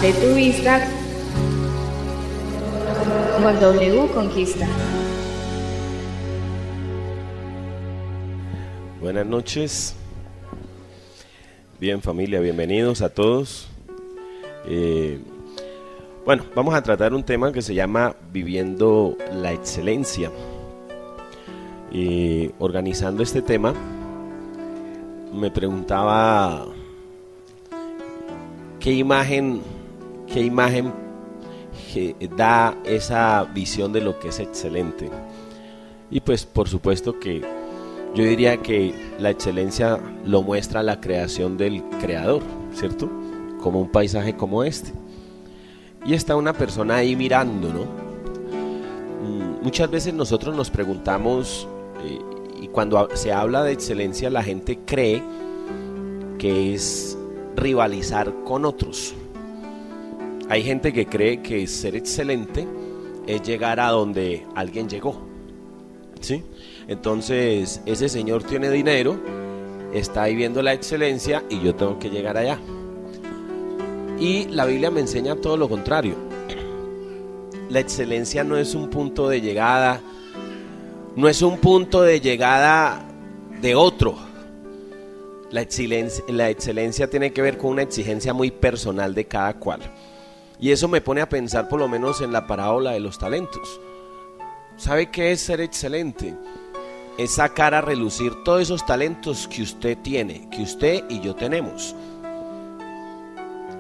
Abre tu vista con W Conquista. Buenas noches. Bien, familia, bienvenidos a todos. Bueno, vamos a tratar un tema que se llama Viviendo la Excelencia. Y organizando este tema, me preguntaba qué imagen da esa visión de lo que es excelente. Y pues por supuesto que yo diría que la excelencia lo muestra la creación del creador, ¿cierto? Como un paisaje como este. Y está una persona ahí mirando, ¿no? Muchas veces nosotros nos preguntamos, y cuando se habla de excelencia, la gente cree que es rivalizar con otros. Hay gente que cree que ser excelente es llegar a donde alguien llegó, ¿sí? Entonces, ese señor tiene dinero, está ahí viendo la excelencia y yo tengo que llegar allá. Y la Biblia me enseña todo lo contrario. La excelencia no es un punto de llegada, no es un punto de llegada de otro. La excelencia tiene que ver con una exigencia muy personal de cada cual. Y eso me pone a pensar por lo menos en la parábola de los talentos. ¿Sabe qué es ser excelente? Es sacar a relucir todos esos talentos que usted tiene, que usted y yo tenemos.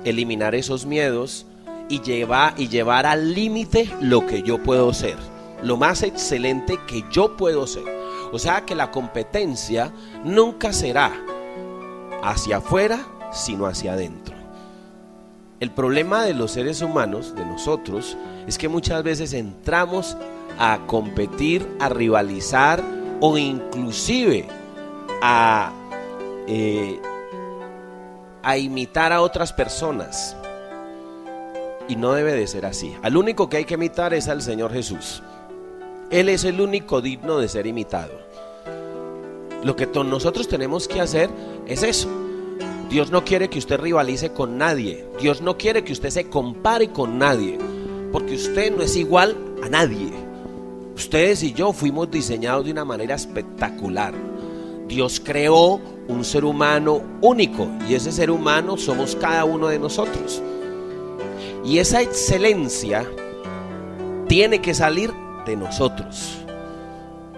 Eliminar esos miedos y llevar al límite lo que yo puedo ser, lo más excelente que yo puedo ser. O sea que la competencia nunca será hacia afuera, sino hacia adentro. El problema de los seres humanos, de nosotros, es que muchas veces entramos a competir, a rivalizar o inclusive a imitar a otras personas. Y no debe de ser así. Al único que hay que imitar es al Señor Jesús. Él es el único digno de ser imitado. Lo que nosotros tenemos que hacer es eso. Dios no quiere que usted rivalice con nadie. Dios no quiere que usted se compare con nadie, porque usted no es igual a nadie. Ustedes y yo fuimos diseñados de una manera espectacular. Dios creó un ser humano único, y ese ser humano somos cada uno de nosotros. Y esa excelencia tiene que salir de nosotros.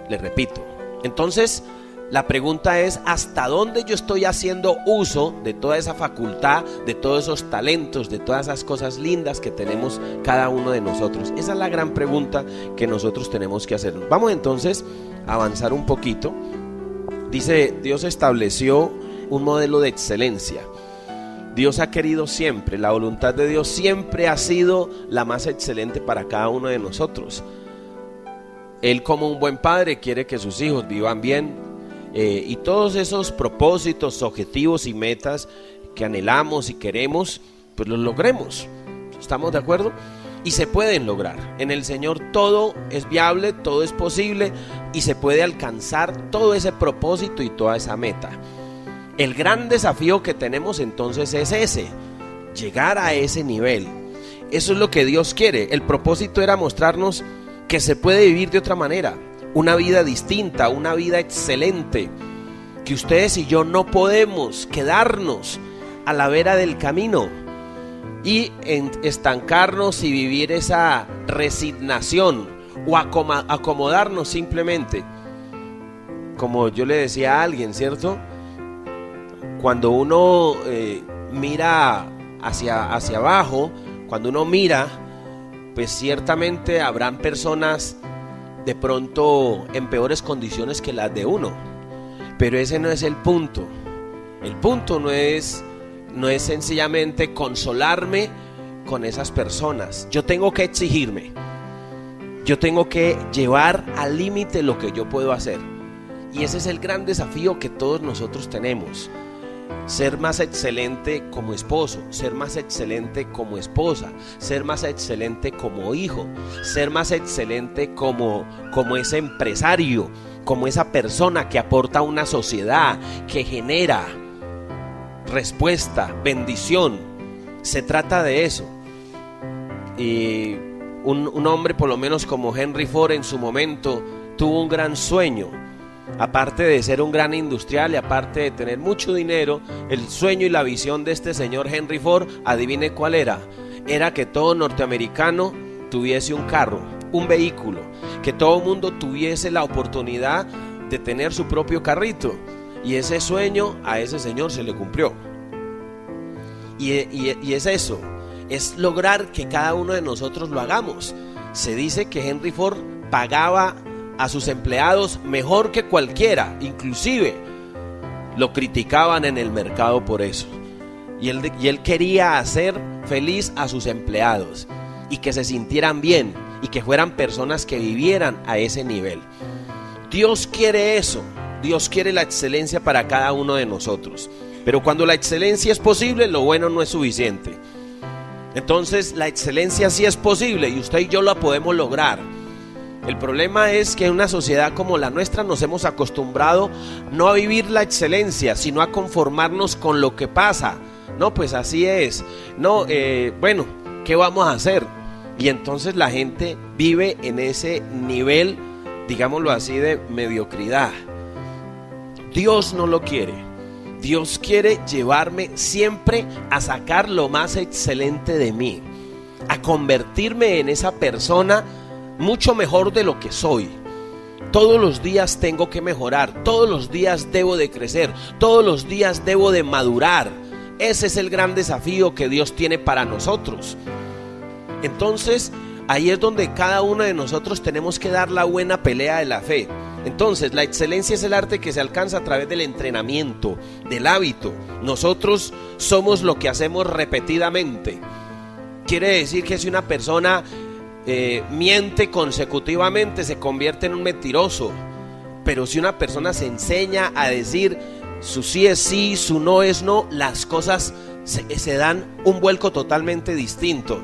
Le repito. Entonces, la pregunta es: ¿hasta dónde yo estoy haciendo uso de toda esa facultad, de todos esos talentos, de todas esas cosas lindas que tenemos cada uno de nosotros? Esa es la gran pregunta que nosotros tenemos que hacernos. Vamos entonces a avanzar un poquito. Dice, Dios estableció un modelo de excelencia. Dios ha querido siempre, la voluntad de Dios siempre ha sido la más excelente para cada uno de nosotros. Él, como un buen padre, quiere que sus hijos vivan bien, y todos esos propósitos, objetivos y metas que anhelamos y queremos, pues los logremos. ¿Estamos de acuerdo? Y se pueden lograr. En el Señor todo es viable, todo es posible, y se puede alcanzar todo ese propósito y toda esa meta. El gran desafío que tenemos entonces es ese: llegar a ese nivel. Eso es lo que Dios quiere. El propósito era mostrarnos que se puede vivir de otra manera, una vida distinta, una vida excelente, que ustedes y yo no podemos quedarnos a la vera del camino y estancarnos y vivir esa resignación o acomodarnos simplemente. Como yo le decía a alguien, ¿cierto? Cuando uno mira hacia abajo, cuando uno mira, pues ciertamente habrán personas de pronto en peores condiciones que las de uno, pero ese no es el punto. El punto no es sencillamente consolarme con esas personas. Yo tengo que exigirme, yo tengo que llevar al límite lo que yo puedo hacer, y ese es el gran desafío que todos nosotros tenemos. Ser más excelente como esposo, ser más excelente como esposa, ser más excelente como hijo, ser más excelente como ese empresario, como esa persona que aporta a una sociedad, que genera respuesta, bendición. Se trata de eso. Y un hombre por lo menos como Henry Ford en su momento tuvo un gran sueño. Aparte de ser un gran industrial y aparte de tener mucho dinero, el sueño y la visión de este señor Henry Ford, adivine cuál era. Era que todo norteamericano tuviese un carro, un vehículo, que todo mundo tuviese la oportunidad de tener su propio carrito. Y ese sueño a ese señor se le cumplió. Y es eso, es lograr que cada uno de nosotros lo hagamos. Se dice que Henry Ford pagaba a sus empleados mejor que cualquiera, inclusive lo criticaban en el mercado por eso. Y él quería hacer feliz a sus empleados y que se sintieran bien y que fueran personas que vivieran a ese nivel. Dios quiere eso, Dios quiere la excelencia para cada uno de nosotros. Pero cuando la excelencia es posible, lo bueno no es suficiente. Entonces la excelencia sí es posible y usted y yo la podemos lograr. El problema es que en una sociedad como la nuestra nos hemos acostumbrado no a vivir la excelencia, sino a conformarnos con lo que pasa. No, pues así es. No, bueno, ¿qué vamos a hacer? Y entonces la gente vive en ese nivel, digámoslo así, de mediocridad. Dios no lo quiere. Dios quiere llevarme siempre a sacar lo más excelente de mí, a convertirme en esa persona mucho mejor de lo que soy. Todos los días tengo que mejorar, todos los días debo de crecer, todos los días debo de madurar. Ese es el gran desafío que Dios tiene para nosotros. Entonces, ahí es donde cada uno de nosotros tenemos que dar la buena pelea de la fe. Entonces, la excelencia es el arte que se alcanza a través del entrenamiento, del hábito. Nosotros somos lo que hacemos repetidamente. Quiere decir que si una persona miente consecutivamente, se convierte en un mentiroso. Pero si una persona se enseña a decir su sí es sí, su no es no, las cosas se dan un vuelco totalmente distinto.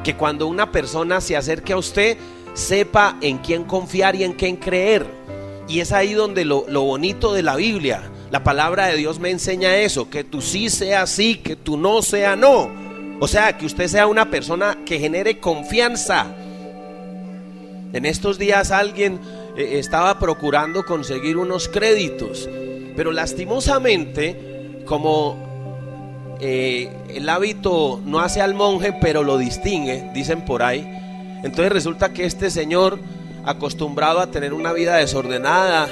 Que cuando una persona se acerque a usted, sepa en quién confiar y en quién creer. Y es ahí donde lo bonito de la Biblia, la palabra de Dios me enseña eso, que tu sí sea sí, que tu no sea no. O sea, que usted sea una persona que genere confianza. En estos días alguien estaba procurando conseguir unos créditos, pero lastimosamente, como el hábito no hace al monje, pero lo distingue, dicen por ahí. Entonces resulta que este señor, acostumbrado a tener una vida desordenada,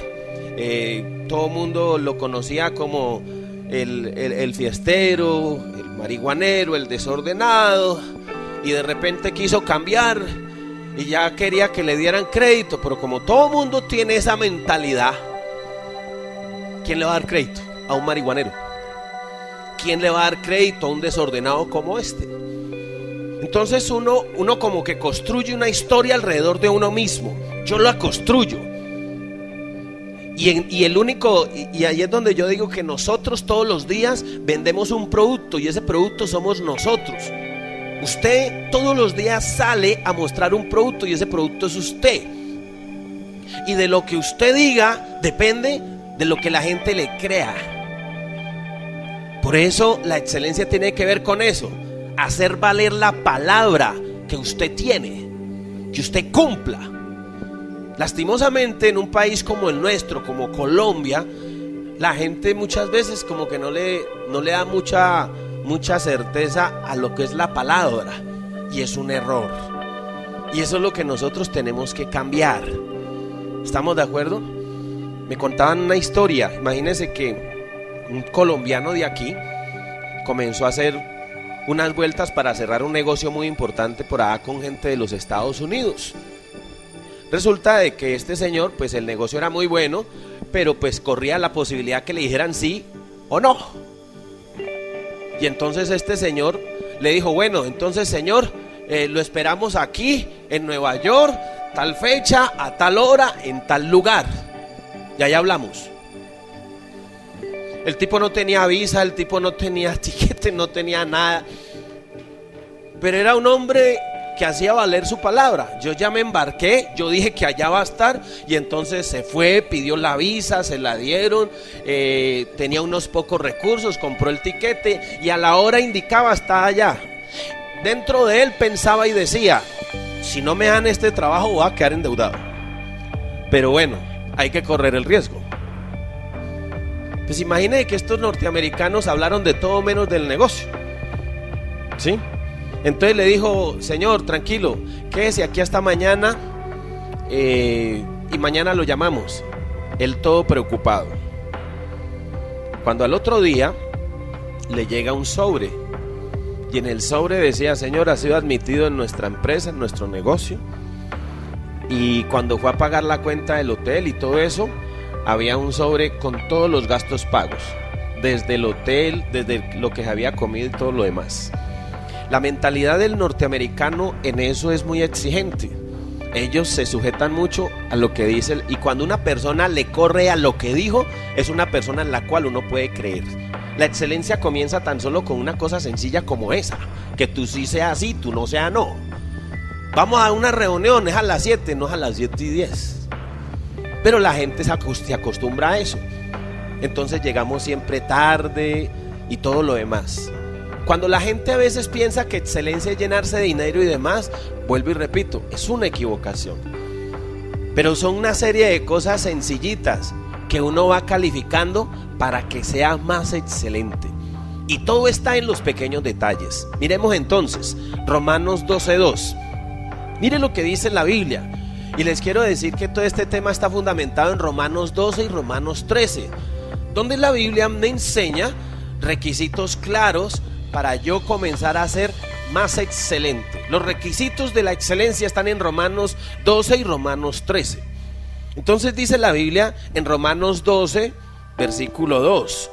todo el mundo lo conocía como el fiestero, el marihuanero, el desordenado, y de repente quiso cambiar y ya quería que le dieran crédito. Pero como todo el mundo tiene esa mentalidad, ¿quién le va a dar crédito a un marihuanero? ¿Quién le va a dar crédito a un desordenado como este? Entonces uno como que construye una historia alrededor de uno mismo. Yo la construyo. Y ahí es donde yo digo que nosotros todos los días vendemos un producto y ese producto somos nosotros. Usted todos los días sale a mostrar un producto y ese producto es usted. Y de lo que usted diga depende de lo que la gente le crea. Por eso la excelencia tiene que ver con eso. Hacer valer la palabra que usted tiene, que usted cumpla. Lastimosamente en un país como el nuestro, como Colombia, la gente muchas veces como que no le da mucha certeza a lo que es la palabra, y es un error. Y eso es lo que nosotros tenemos que cambiar. ¿Estamos de acuerdo? Me contaban una historia. Imagínense que un colombiano de aquí comenzó a hacer unas vueltas para cerrar un negocio muy importante por allá con gente de los Estados Unidos. Resulta de que este señor, pues el negocio era muy bueno, pero pues corría la posibilidad que le dijeran sí o no. Y entonces este señor le dijo, bueno, entonces señor, lo esperamos aquí en Nueva York, tal fecha, a tal hora, en tal lugar. Y ahí hablamos. El tipo no tenía visa, el tipo no tenía tiquete, no tenía nada. Pero era un hombre que hacía valer su palabra. Yo ya me embarqué, yo dije que allá va a estar, y entonces se fue, pidió la visa, se la dieron, tenía unos pocos recursos, compró el tiquete y a la hora indicaba estaba allá. dentro de él pensaba y decía: si no me dan este trabajo voy a quedar endeudado. Pero bueno, hay que correr el riesgo. Pues imagine que estos norteamericanos hablaron de todo menos del negocio, ¿sí? Entonces le dijo: señor, tranquilo, quédese aquí hasta mañana, y mañana lo llamamos. Él todo preocupado. Cuando al otro día le llega un sobre, y en el sobre decía: señor, ha sido admitido en nuestra empresa, en nuestro negocio. Y cuando fue a pagar la cuenta del hotel y todo eso, había un sobre con todos los gastos pagos, desde el hotel, desde lo que se había comido y todo lo demás. La mentalidad del norteamericano en eso es muy exigente. Ellos se sujetan mucho a lo que dicen, y cuando una persona le corre a lo que dijo, es una persona en la cual uno puede creer. La excelencia comienza tan solo con una cosa sencilla como esa: que tú sí seas sí, tú no seas no. Vamos a una reunión, es a las 7, no es a las 7:10. Pero la gente se acostumbra a eso. Entonces llegamos siempre tarde y todo lo demás. Cuando la gente a veces piensa que excelencia es llenarse de dinero y demás, vuelvo y repito, es una equivocación. Pero son una serie de cosas sencillitas que uno va calificando para que sea más excelente. Y todo está en los pequeños detalles. Miremos entonces Romanos 12:2. Mire lo que dice la Biblia. Y les quiero decir que todo este tema está fundamentado en Romanos 12 y Romanos 13, donde la Biblia me enseña requisitos claros para yo comenzar a ser más excelente. Los requisitos de la excelencia están en Romanos 12 y Romanos 13. Entonces dice la Biblia en Romanos 12, versículo 2: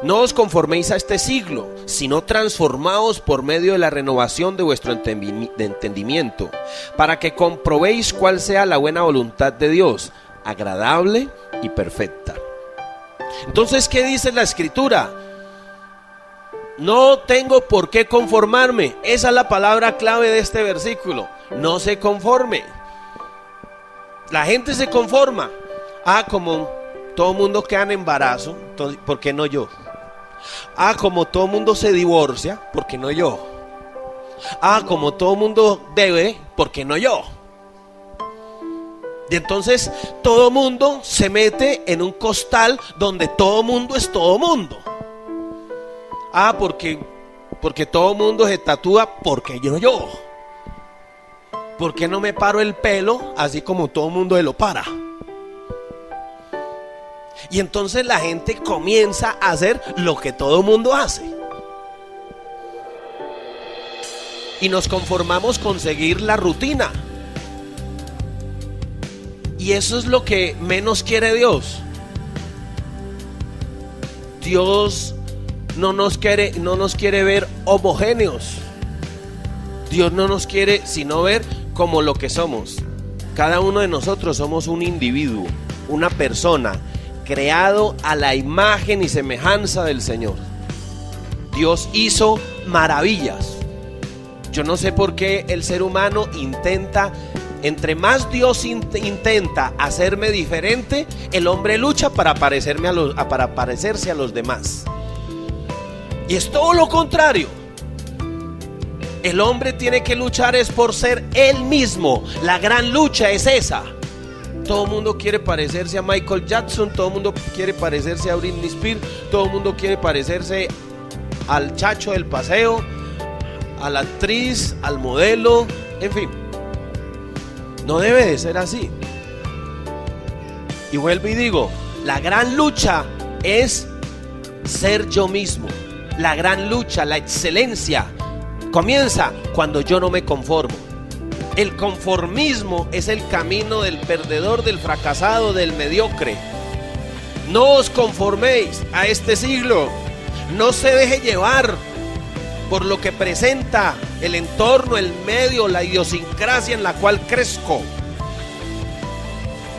no os conforméis a este siglo, sino transformaos por medio de la renovación de vuestro entendimiento, para que comprobéis cuál sea la buena voluntad de Dios, agradable y perfecta. Entonces, ¿qué dice la Escritura? No tengo por qué conformarme. Esa es la palabra clave de este versículo. No se conforme. La gente se conforma. Como todo mundo queda en embarazo, entonces, ¿por qué no yo? Como todo mundo se divorcia, ¿por qué no yo? Como todo mundo debe, ¿por qué no yo? Y entonces todo mundo se mete en un costal donde todo mundo es todo mundo. Porque todo mundo se tatúa, porque yo. ¿Por qué no me paro el pelo así como todo mundo se lo para? Y entonces la gente comienza a hacer lo que todo mundo hace. Y nos conformamos con seguir la rutina. Y eso es lo que menos quiere Dios. Dios no nos quiere ver homogéneos. Dios no nos quiere sino ver como lo que somos. Cada uno de nosotros somos un individuo, una persona, creado a la imagen y semejanza del Señor. Dios hizo maravillas. Yo no sé por qué el ser humano intenta, entre más Dios intenta hacerme diferente, el hombre lucha para parecerse a los demás. Y es todo lo contrario. El hombre tiene que luchar es por ser él mismo. La gran lucha es esa. Todo el mundo quiere parecerse a Michael Jackson, todo el mundo quiere parecerse a Britney Spears, todo el mundo quiere parecerse al chacho del paseo, a la actriz, al modelo, en fin. No debe de ser así. Y vuelvo y digo, la gran lucha es ser yo mismo. La gran lucha, la excelencia, comienza cuando yo no me conformo. El conformismo es el camino del perdedor, del fracasado, del mediocre. No os conforméis a este siglo. No se deje llevar por lo que presenta el entorno, el medio, la idiosincrasia en la cual crezco.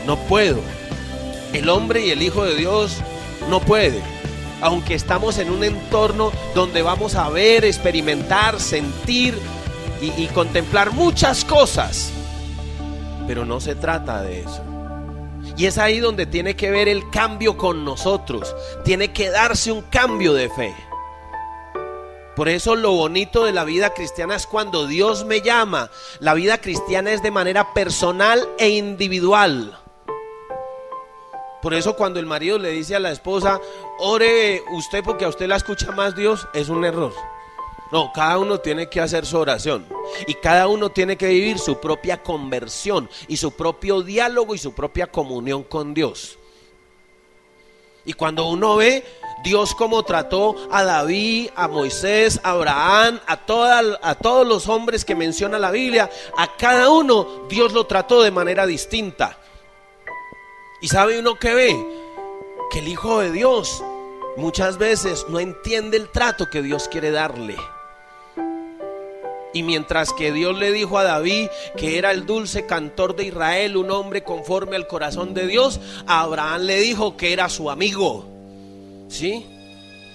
No puedo. El hombre y el Hijo de Dios no puede. Aunque estamos en un entorno donde vamos a ver, experimentar, sentir y contemplar muchas cosas, pero no se trata de eso. Y es ahí donde tiene que ver el cambio con nosotros. Tiene que darse un cambio de fe. Por eso lo bonito de la vida cristiana es cuando Dios me llama. La vida cristiana es de manera personal e individual. Por eso cuando el marido le dice a la esposa, ore usted porque a usted la escucha más Dios, es un error. No, cada uno tiene que hacer su oración y cada uno tiene que vivir su propia conversión y su propio diálogo y su propia comunión con Dios. Y cuando uno ve Dios como trató a David, a Moisés, a Abraham, a todos los hombres que menciona la Biblia, a cada uno Dios lo trató de manera distinta. Y sabe uno que ve que el Hijo de Dios muchas veces no entiende el trato que Dios quiere darle. Y mientras que Dios le dijo a David que era el dulce cantor de Israel, un hombre conforme al corazón de Dios, a Abraham le dijo que era su amigo, ¿sí?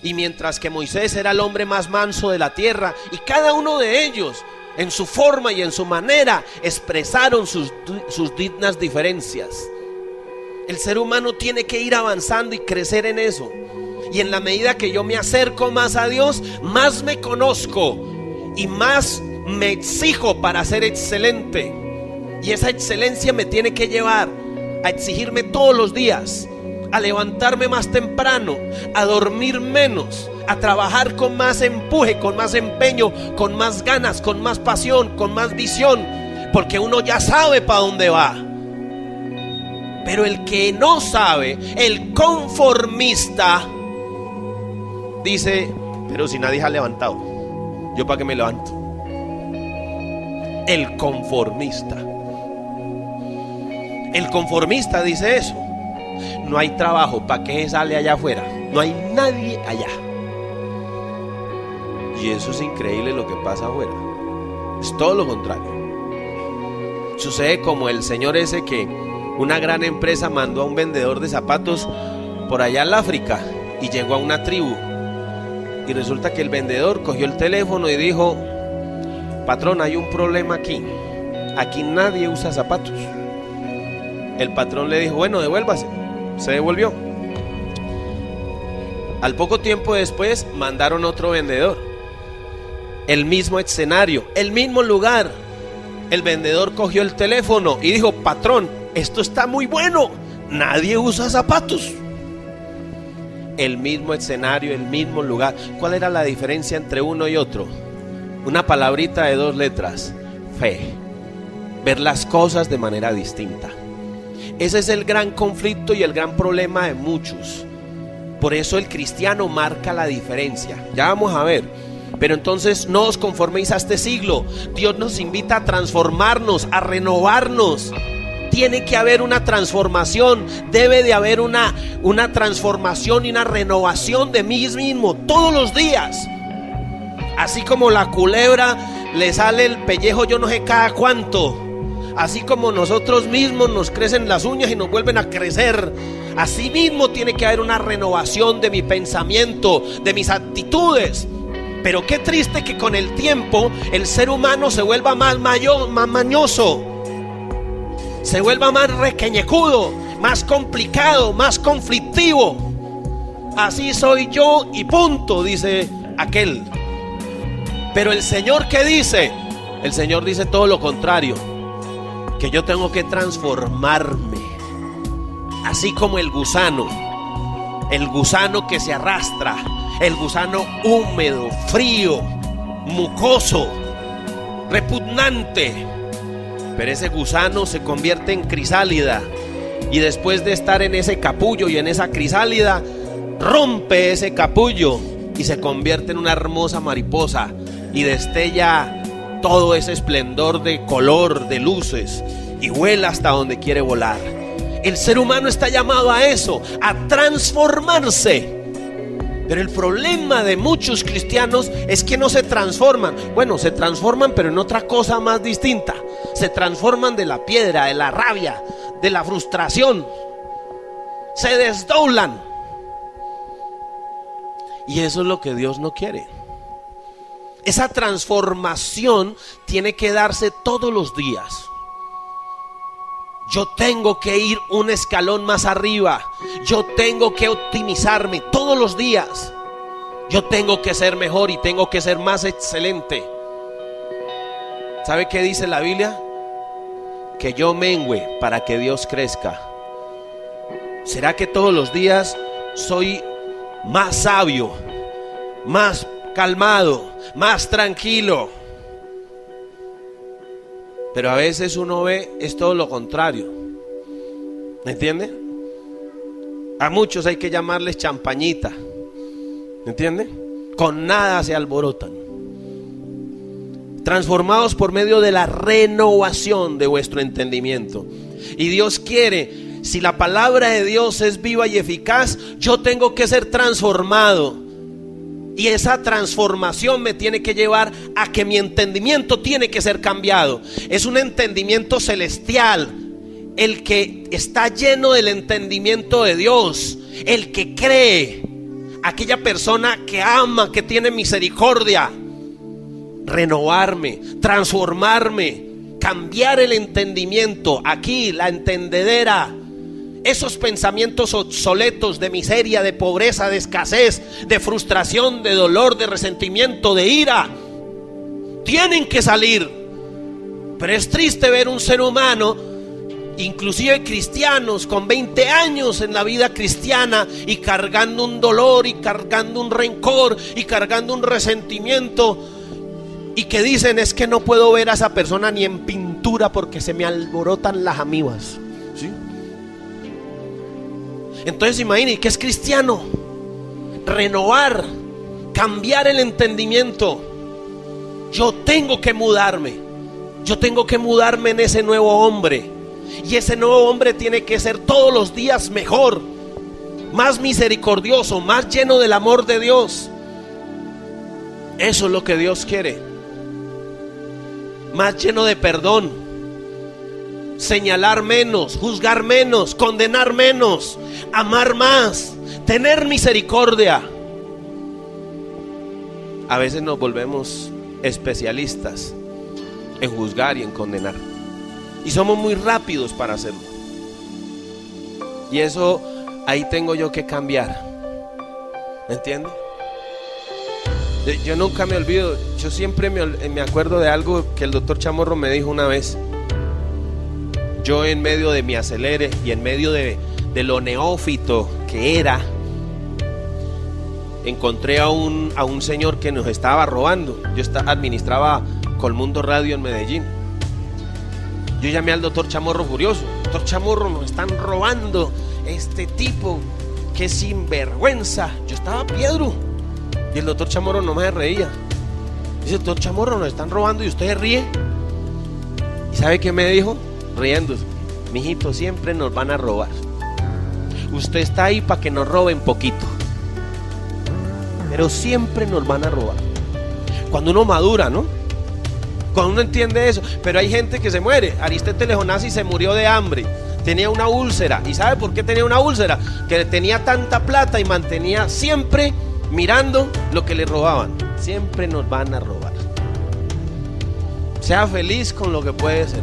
Y mientras que Moisés era el hombre más manso de la tierra, y cada uno de ellos, en su forma y en su manera, expresaron sus dignas diferencias. El ser humano tiene que ir avanzando y crecer en eso. Y en la medida que yo me acerco más a Dios, más me conozco y más me exijo para ser excelente. Y esa excelencia me tiene que llevar a exigirme todos los días, a levantarme más temprano, a dormir menos, a trabajar con más empuje, con más empeño, con más ganas, con más pasión, con más visión, porque uno ya sabe para dónde va. Pero el que no sabe, el conformista, dice, pero si nadie se ha levantado, ¿yo para qué me levanto? El conformista dice eso. No hay trabajo, ¿para qué sale allá afuera? No hay nadie allá. Y eso es increíble lo que pasa afuera. Es todo lo contrario. Sucede como el señor ese que una gran empresa mandó a un vendedor de zapatos por allá en África y llegó a una tribu. Y resulta que el vendedor cogió el teléfono y dijo, patrón, hay un problema aquí. Aquí nadie usa zapatos. El patrón le dijo, bueno, devuélvase. Se devolvió. Al poco tiempo después mandaron otro vendedor. El mismo escenario, el mismo lugar. El vendedor cogió el teléfono y dijo, patrón, esto está muy bueno, nadie usa zapatos. El mismo escenario, el mismo lugar. ¿Cuál era la diferencia entre uno y otro? Una palabrita de 2 letras: fe. Ver las cosas de manera distinta. Ese es el gran conflicto y el gran problema de muchos. Por eso el cristiano marca la diferencia. Ya vamos a ver. Pero entonces no os conforméis a este siglo. Dios nos invita a transformarnos, a renovarnos. Tiene que haber una transformación. Debe de haber una transformación y una renovación de mí mismo todos los días. Así como la culebra le sale el pellejo yo no sé cada cuánto, así como nosotros mismos nos crecen las uñas y nos vuelven a crecer, así mismo tiene que haber una renovación de mi pensamiento, de mis actitudes. Pero qué triste que con el tiempo el ser humano se vuelva más mañoso, se vuelva más requeñecudo, más complicado, más conflictivo. Así soy yo y punto, dice aquel. Pero el Señor, ¿qué dice? El Señor dice todo lo contrario, que yo tengo que transformarme. Así como el gusano que se arrastra, el gusano húmedo, frío, mucoso, repugnante. Pero ese gusano se convierte en crisálida, y después de estar en ese capullo y en esa crisálida, rompe ese capullo y se convierte en una hermosa mariposa y destella todo ese esplendor de color, de luces, y vuela hasta donde quiere volar. El ser humano está llamado a eso, a transformarse. Pero el problema de muchos cristianos es que no se transforman. Bueno, se transforman, pero en otra cosa más distinta. Se transforman de la piedra, de la rabia, de la frustración. Se desdoblan. Y eso es lo que Dios no quiere. Esa transformación tiene que darse todos los días. Yo tengo que ir un escalón más arriba. Yo tengo que optimizarme todos los días. Yo tengo que ser mejor y tengo que ser más excelente. ¿Sabe qué dice la Biblia? Que yo mengüe para que Dios crezca. ¿Será que todos los días soy más sabio, más calmado, más tranquilo? Pero a veces uno ve es todo lo contrario. ¿Me entiende? A muchos hay que llamarles champañita. ¿Me entiende? Con nada se alborotan. Transformados por medio de la renovación de vuestro entendimiento. Y Dios quiere, si la palabra de Dios es viva y eficaz, yo tengo que ser transformado. Y esa transformación me tiene que llevar a que mi entendimiento tiene que ser cambiado. Es un entendimiento celestial, el que está lleno del entendimiento de Dios, el que cree, aquella persona que ama, que tiene misericordia. Renovarme, transformarme, cambiar el entendimiento, aquí la entendedera. Esos pensamientos obsoletos de miseria, de pobreza, de escasez, de frustración, de dolor, de resentimiento, de ira, tienen que salir. Pero es triste ver un ser humano, inclusive cristianos con 20 años en la vida cristiana, y cargando un dolor, y cargando un rencor, y cargando un resentimiento, y que dicen: es que no puedo ver a esa persona ni en pintura porque se me alborotan las amibas, ¿sí? Entonces imagínense que es cristiano. Renovar, cambiar el entendimiento. Yo tengo que mudarme. Yo tengo que mudarme en ese nuevo hombre. Y ese nuevo hombre tiene que ser todos los días mejor, más misericordioso, más lleno del amor de Dios. Eso es lo que Dios quiere. Más lleno de perdón. Señalar menos, juzgar menos, condenar menos, amar más, tener misericordia. A veces nos volvemos especialistas en juzgar y en condenar, y somos muy rápidos para hacerlo. Y eso ahí tengo yo que cambiar. ¿Me entiende? Yo nunca me olvido, yo siempre me acuerdo de algo que el doctor Chamorro me dijo una vez. Yo, en medio de mi acelere y en medio de lo neófito que era, encontré a un señor que nos estaba robando. Yo administraba Colmundo Radio en Medellín. Yo llamé al doctor Chamorro furioso: doctor Chamorro, nos están robando este tipo, que sinvergüenza. Yo estaba piedro. Y el doctor Chamorro no me reía. Dice: doctor Chamorro, nos están robando, y usted ríe. ¿Y sabe qué me dijo? Riéndose: mijito, siempre nos van a robar. Usted está ahí para que nos roben poquito, pero siempre nos van a robar. Cuando uno madura, ¿no? Cuando uno entiende eso. Pero hay gente que se muere. Aristóteles Onassis se murió de hambre. Tenía una úlcera. ¿Y sabe por qué tenía una úlcera? Que tenía tanta plata y mantenía siempre mirando lo que le robaban. Siempre nos van a robar. Sea feliz con lo que puede ser.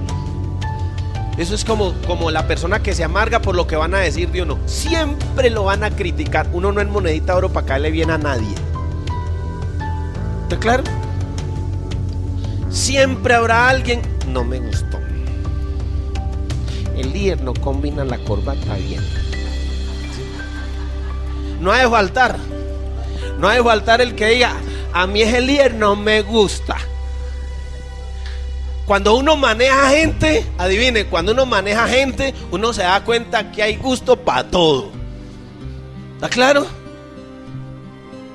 Eso es como la persona que se amarga por lo que van a decir de uno. Siempre lo van a criticar. Uno no es monedita de oro para caerle bien a nadie. ¿Está claro? Siempre habrá alguien: no me gustó, el líder no combina la corbata bien. No ha de faltar el que diga: a mí ese líder no me gusta. Cuando uno maneja gente, adivine, cuando uno maneja gente, uno se da cuenta que hay gusto para todo. ¿Está claro?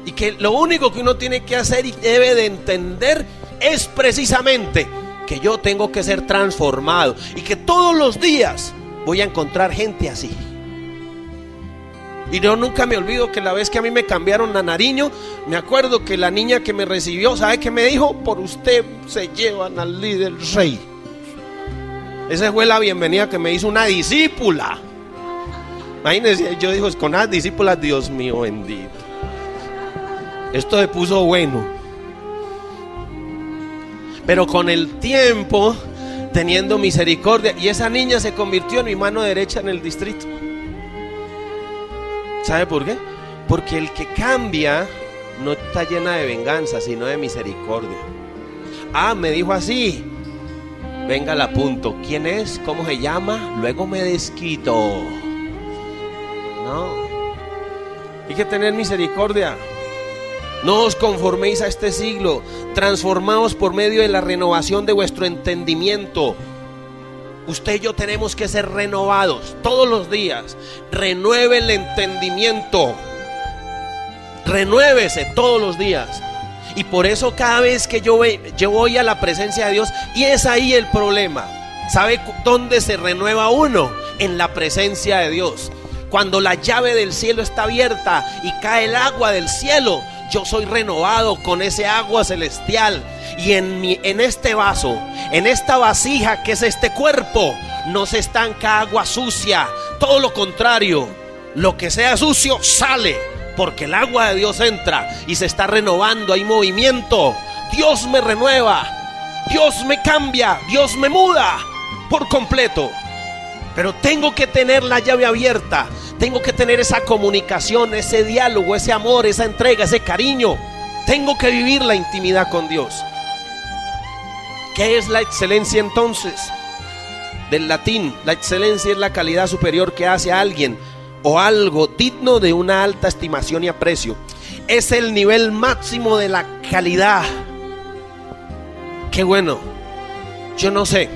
Y que lo único que uno tiene que hacer y debe de entender es precisamente que yo tengo que ser transformado, y que todos los días voy a encontrar gente así. Y yo nunca me olvido que la vez que a mí me cambiaron a Nariño, me acuerdo que la niña que me recibió, ¿sabe qué me dijo? Por usted se llevan al líder rey. Esa fue la bienvenida que me hizo una discípula. Imagínense, yo digo: con las discípulas, Dios mío bendito, esto se puso bueno. Pero con el tiempo, teniendo misericordia, y esa niña se convirtió en mi mano derecha en el distrito. ¿Sabe por qué? Porque el que cambia no está llena de venganza, sino de misericordia. Ah, me dijo así. Venga, la apunto. ¿Quién es? ¿Cómo se llama? Luego me desquito. No. Hay que tener misericordia. No os conforméis a este siglo, transformaos por medio de la renovación de vuestro entendimiento. Usted y yo tenemos que ser renovados todos los días. Renueve el entendimiento. Renuévese todos los días. Y por eso cada vez que yo voy a la presencia de Dios, y es ahí el problema. ¿Sabe dónde se renueva uno? En la presencia de Dios. Cuando la llave del cielo está abierta y cae el agua del cielo, yo soy renovado con ese agua celestial. Y en este vaso, en esta vasija que es este cuerpo, no se estanca agua sucia. Todo lo contrario, lo que sea sucio sale, porque el agua de Dios entra y se está renovando. Hay movimiento. Dios me renueva, Dios me cambia, Dios me muda por completo. Pero tengo que tener la llave abierta. Tengo que tener esa comunicación, ese diálogo, ese amor, esa entrega, ese cariño. Tengo que vivir la intimidad con Dios. ¿Qué es la excelencia entonces? Del latín, la excelencia es la calidad superior que hace a alguien o algo digno de una alta estimación y aprecio. Es el nivel máximo de la calidad. Qué bueno. Yo no sé,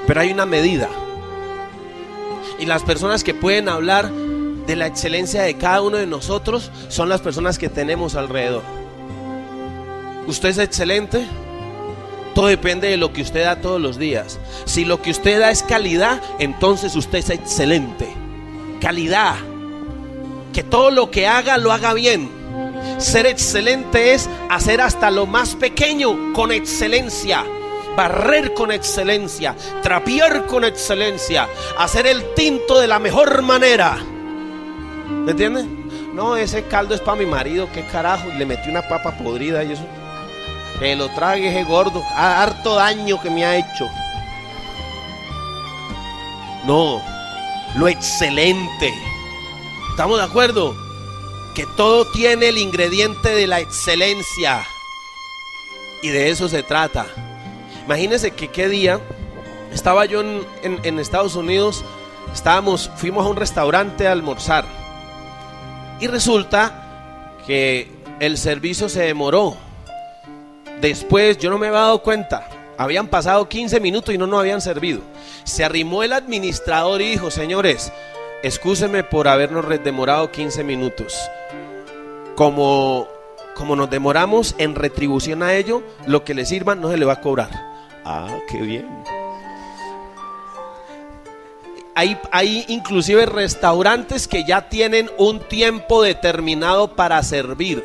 pero hay una medida. Y las personas que pueden hablar de la excelencia de cada uno de nosotros son las personas que tenemos alrededor. ¿Usted es excelente? Todo depende de lo que usted da todos los días. Si lo que usted da es calidad, entonces usted es excelente. Calidad. Que todo lo que haga, lo haga bien. Ser excelente es hacer hasta lo más pequeño con excelencia. Barrer con excelencia, trapear con excelencia, hacer el tinto de la mejor manera. ¿Me entiendes? No, ese caldo es para mi marido, qué carajo. Y le metí una papa podrida y eso. Que lo trague ese gordo, harto daño que me ha hecho. No, lo excelente. ¿Estamos de acuerdo? Que todo tiene el ingrediente de la excelencia. Y de eso se trata. Imagínense que qué día estaba yo en Estados Unidos. Fuimos a un restaurante a almorzar. Y resulta que el servicio se demoró. Después yo no me había dado cuenta. Habían pasado 15 minutos y no nos habían servido. Se arrimó el administrador y dijo: señores, excúsenme por habernos demorado 15 minutos. Como nos demoramos, en retribución a ello, lo que le sirvan no se le va a cobrar. Ah, qué bien. Hay inclusive restaurantes que ya tienen un tiempo determinado para servir.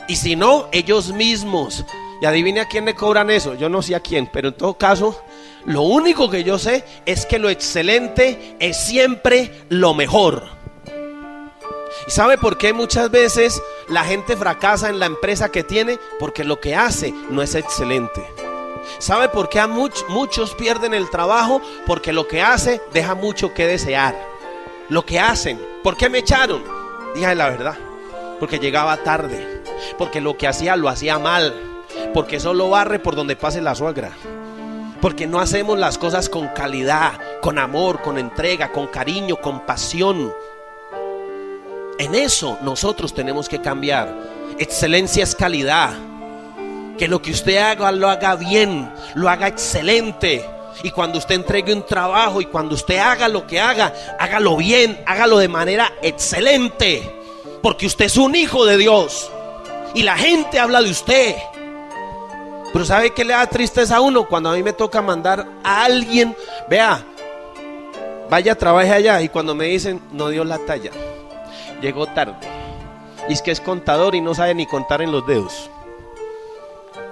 Y si no, ellos mismos. Y adivine a quién le cobran eso. Yo no sé a quién, pero en todo caso, lo único que yo sé es que lo excelente es siempre lo mejor. ¿Y sabe por qué muchas veces la gente fracasa en la empresa que tiene? Porque lo que hace no es excelente. ¿Sabe por qué a muchos pierden el trabajo? Porque lo que hace deja mucho que desear. Lo que hacen. ¿Por qué me echaron? Dígale la verdad. Porque llegaba tarde. Porque lo que hacía lo hacía mal. Porque solo barre por donde pase la suegra. Porque no hacemos las cosas con calidad, con amor, con entrega, con cariño, con pasión. En eso nosotros tenemos que cambiar. Excelencia es calidad. Que lo que usted haga, lo haga bien, lo haga excelente. Y cuando usted entregue un trabajo y cuando usted haga lo que haga, hágalo bien, hágalo de manera excelente. Porque usted es un hijo de Dios. Y la gente habla de usted. Pero ¿sabe qué le da tristeza a uno? Cuando a mí me toca mandar a alguien, vea, vaya, trabaje allá. Y cuando me dicen, no dio la talla, llegó tarde. Y es que es contador y no sabe ni contar en los dedos.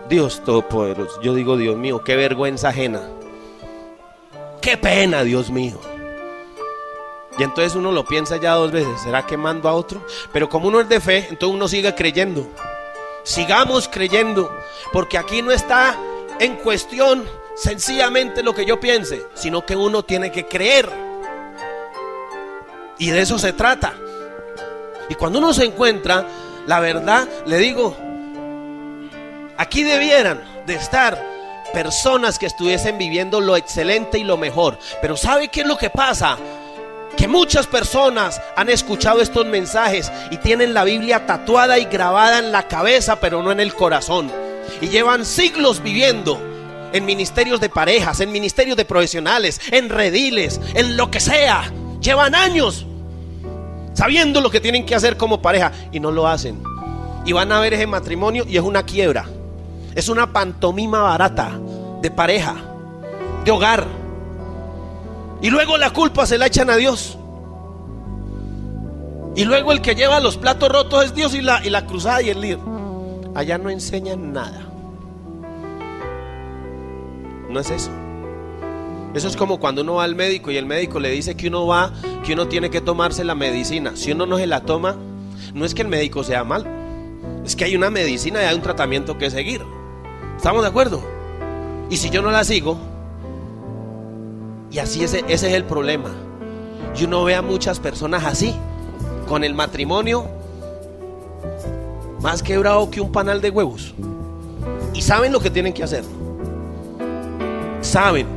Dios todopoderoso. Yo digo, Dios mío, qué vergüenza ajena. Qué pena, Dios mío. Y entonces uno lo piensa ya dos veces. ¿Será que mando a otro? Pero como uno es de fe, entonces uno sigue creyendo. Sigamos creyendo. Porque aquí no está en cuestión sencillamente lo que yo piense, sino que uno tiene que creer. Y de eso se trata. Y cuando uno se encuentra, la verdad, le digo, aquí debieran de estar personas que estuviesen viviendo lo excelente y lo mejor. Pero ¿sabe qué es lo que pasa? Que muchas personas han escuchado estos mensajes y tienen la Biblia tatuada y grabada en la cabeza, pero no en el corazón. Y llevan siglos viviendo en ministerios de parejas, en ministerios de profesionales, en rediles, en lo que sea. Llevan años sabiendo lo que tienen que hacer como pareja y no lo hacen. Y van a ver ese matrimonio y es una quiebra. Es una pantomima barata de pareja, de hogar. Y luego la culpa se la echan a Dios. Y luego el que lleva los platos rotos es Dios y la cruzada y el líder. Allá no enseñan nada. No es eso. Eso es como cuando uno va al médico y el médico le dice que uno tiene que tomarse la medicina. Si uno no se la toma, no es que el médico sea malo, es que hay una medicina y hay un tratamiento que seguir. ¿Estamos de acuerdo? Y si yo no la sigo, y así ese es el problema. Y uno ve a muchas personas así, con el matrimonio más quebrado que un panal de huevos. Y saben lo que tienen que hacer. Saben,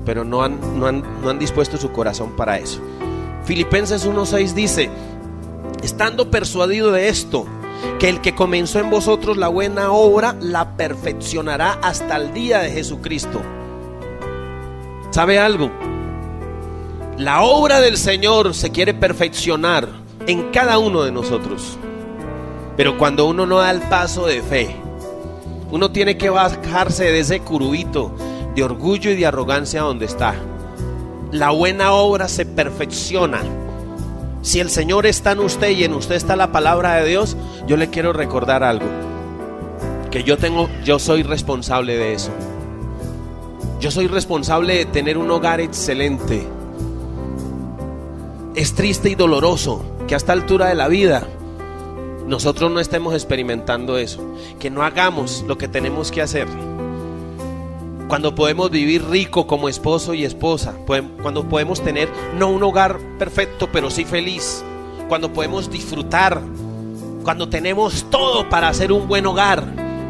pero no han dispuesto su corazón para eso. Filipenses 1:6 dice: estando persuadido de esto, que el que comenzó en vosotros la buena obra la perfeccionará hasta el día de Jesucristo. ¿Sabe algo? La obra del Señor se quiere perfeccionar en cada uno de nosotros. Pero cuando uno no da el paso de fe, uno tiene que bajarse de ese curubito de orgullo y de arrogancia donde está. La buena obra se perfecciona. Si el Señor está en usted y en usted está la palabra de Dios, yo le quiero recordar algo, que yo soy responsable de eso. Yo soy responsable de tener un hogar excelente. Es triste y doloroso que a esta altura de la vida nosotros no estemos experimentando eso, que no hagamos lo que tenemos que hacer. Cuando podemos vivir rico como esposo y esposa, cuando podemos tener no un hogar perfecto, pero sí feliz, cuando podemos disfrutar, cuando tenemos todo para hacer un buen hogar.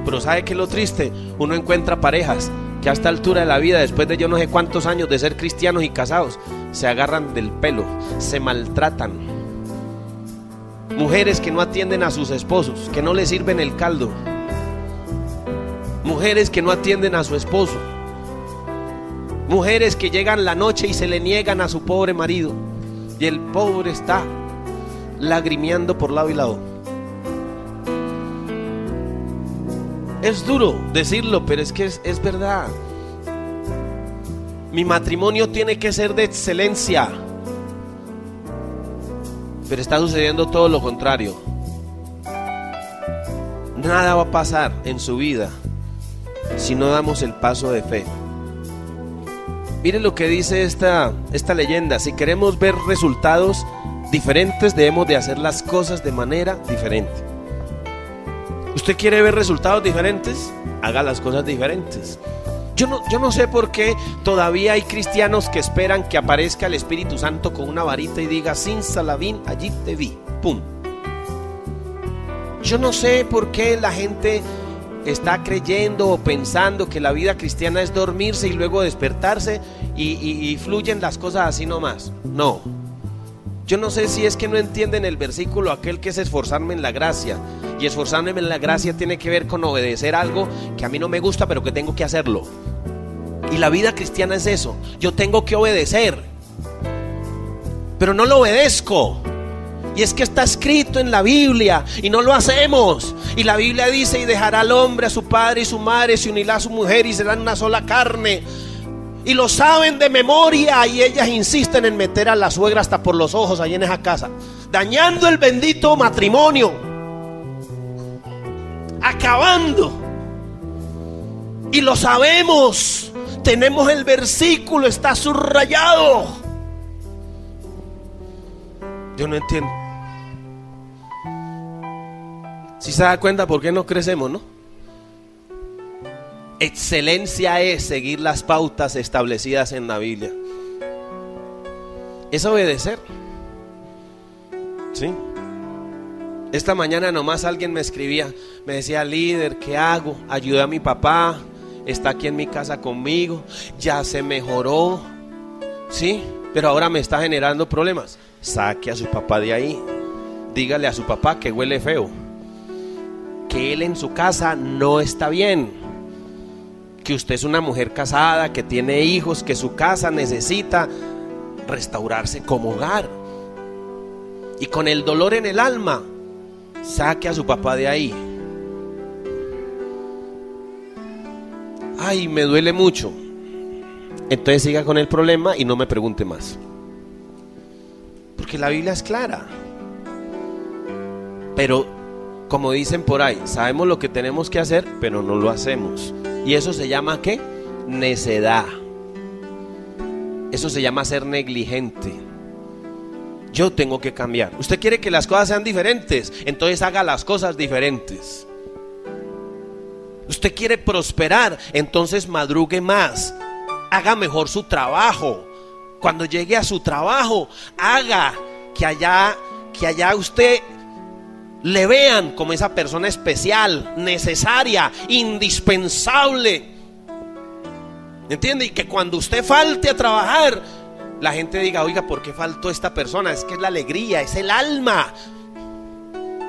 Pero ¿sabe qué es lo triste? Uno encuentra parejas que a esta altura de la vida, después de yo no sé cuántos años de ser cristianos y casados, se agarran del pelo, se maltratan. Mujeres que no atienden a sus esposos, que no les sirven el caldo. Mujeres que no atienden a su esposo. Mujeres que llegan la noche y se le niegan a su pobre marido, y el pobre está lagrimeando por lado y lado. Es duro decirlo, pero es que es verdad. Mi matrimonio tiene que ser de excelencia, pero está sucediendo todo lo contrario. Nada va a pasar en su vida si no damos el paso de fe. Miren lo que dice esta leyenda: si queremos ver resultados diferentes, debemos de hacer las cosas de manera diferente. ¿Usted quiere ver resultados diferentes? Haga las cosas diferentes. Yo no sé por qué todavía hay cristianos que esperan que aparezca el Espíritu Santo con una varita y diga: sin Salavín, allí te vi, pum. Yo no sé por qué la gente está creyendo o pensando que la vida cristiana es dormirse y luego despertarse y fluyen las cosas así nomás. No. Yo no sé si es que no entienden el versículo aquel que es esforzarme en la gracia. Y esforzarme en la gracia tiene que ver con obedecer algo que a mí no me gusta, pero que tengo que hacerlo. Y la vida cristiana es eso. Yo tengo que obedecer, pero no lo obedezco. Y es que está escrito en la Biblia y no lo hacemos. Y la Biblia dice: y dejará al hombre a su padre y su madre, se unirá a su mujer y serán una sola carne. Y lo saben de memoria, y ellas insisten en meter a la suegra hasta por los ojos ahí en esa casa, dañando el bendito matrimonio, acabando. Y lo sabemos, tenemos el versículo, está subrayado. Yo no entiendo. Si se da cuenta por qué no crecemos, ¿no? Excelencia es seguir las pautas establecidas en la Biblia. Es obedecer. ¿Sí? Esta mañana nomás alguien me escribía, me decía: líder, ¿qué hago? Ayuda a mi papá, está aquí en mi casa conmigo, ya se mejoró, ¿sí? Pero ahora me está generando problemas. Saque a su papá de ahí. Dígale a su papá que huele feo, que él en su casa no está bien, que usted es una mujer casada, que tiene hijos, que su casa necesita restaurarse como hogar. Y con el dolor en el alma, saque a su papá de ahí. Ay, me duele mucho. Entonces siga con el problema y no me pregunte más. Porque la Biblia es clara. Pero, como dicen por ahí, sabemos lo que tenemos que hacer, pero no lo hacemos. Y eso se llama ¿qué? Necedad. Eso se llama ser negligente. Yo tengo que cambiar. Usted quiere que las cosas sean diferentes, entonces haga las cosas diferentes. Usted quiere prosperar, entonces madrugue más. Haga mejor su trabajo. Cuando llegue a su trabajo, haga que allá usted le vean como esa persona especial, necesaria, indispensable. ¿Entiende? Y que cuando usted falte a trabajar, la gente diga: oiga, ¿por qué faltó esta persona? Es que es la alegría, es el alma.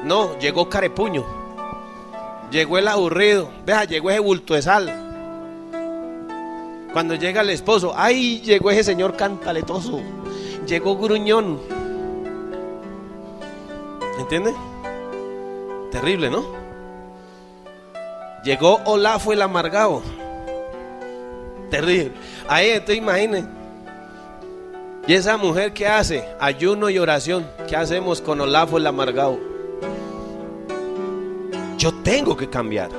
No, llegó carepuño, llegó el aburrido. Vea, llegó ese bulto de sal. Cuando llega el esposo: ay, llegó ese señor cantaletoso, llegó gruñón. ¿Entiende? Terrible, ¿no? Llegó Olafo el amargado. Terrible. Ahí, entonces imaginen. ¿Y esa mujer qué hace? Ayuno y oración. ¿Qué hacemos con Olafo el amargado? Yo tengo que cambiar.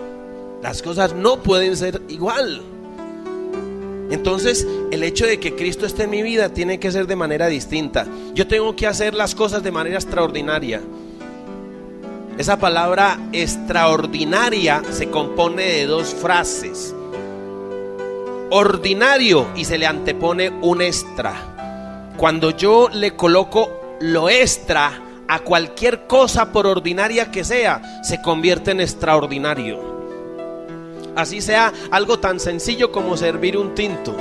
Las cosas no pueden ser igual. Entonces, el hecho de que Cristo esté en mi vida tiene que ser de manera distinta. Yo tengo que hacer las cosas de manera extraordinaria. Esa palabra extraordinaria se compone de dos frases: ordinario, y se le antepone un extra. Cuando yo le coloco lo extra a cualquier cosa, por ordinaria que sea, se convierte en extraordinario. Así sea algo tan sencillo como servir un tinto,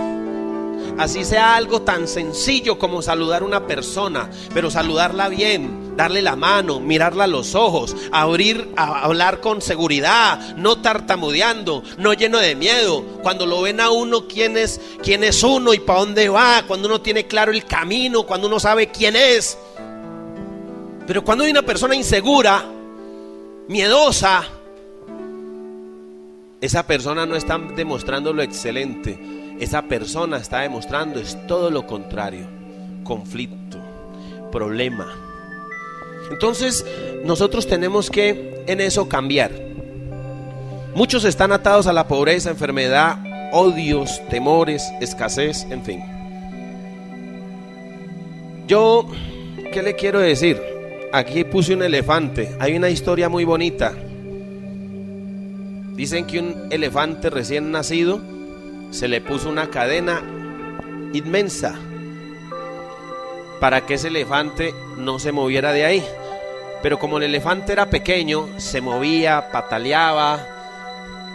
así sea algo tan sencillo como saludar a una persona, pero saludarla bien, darle la mano, mirarla a los ojos, hablar con seguridad, no tartamudeando, no lleno de miedo. Cuando lo ven a uno quién es uno y para dónde va, cuando uno tiene claro el camino, cuando uno sabe quién es. Pero cuando hay una persona insegura, miedosa, esa persona no está demostrando lo excelente. Esa persona está demostrando es todo lo contrario: conflicto, problema. Entonces nosotros tenemos que en eso cambiar. Muchos están atados a la pobreza, enfermedad, odios, temores, escasez, en fin. Yo, ¿qué le quiero decir? Aquí puse un elefante. Hay una historia muy bonita. Dicen que un elefante recién nacido se le puso una cadena inmensa para que ese elefante no se moviera de ahí. Pero como el elefante era pequeño, se movía, pataleaba,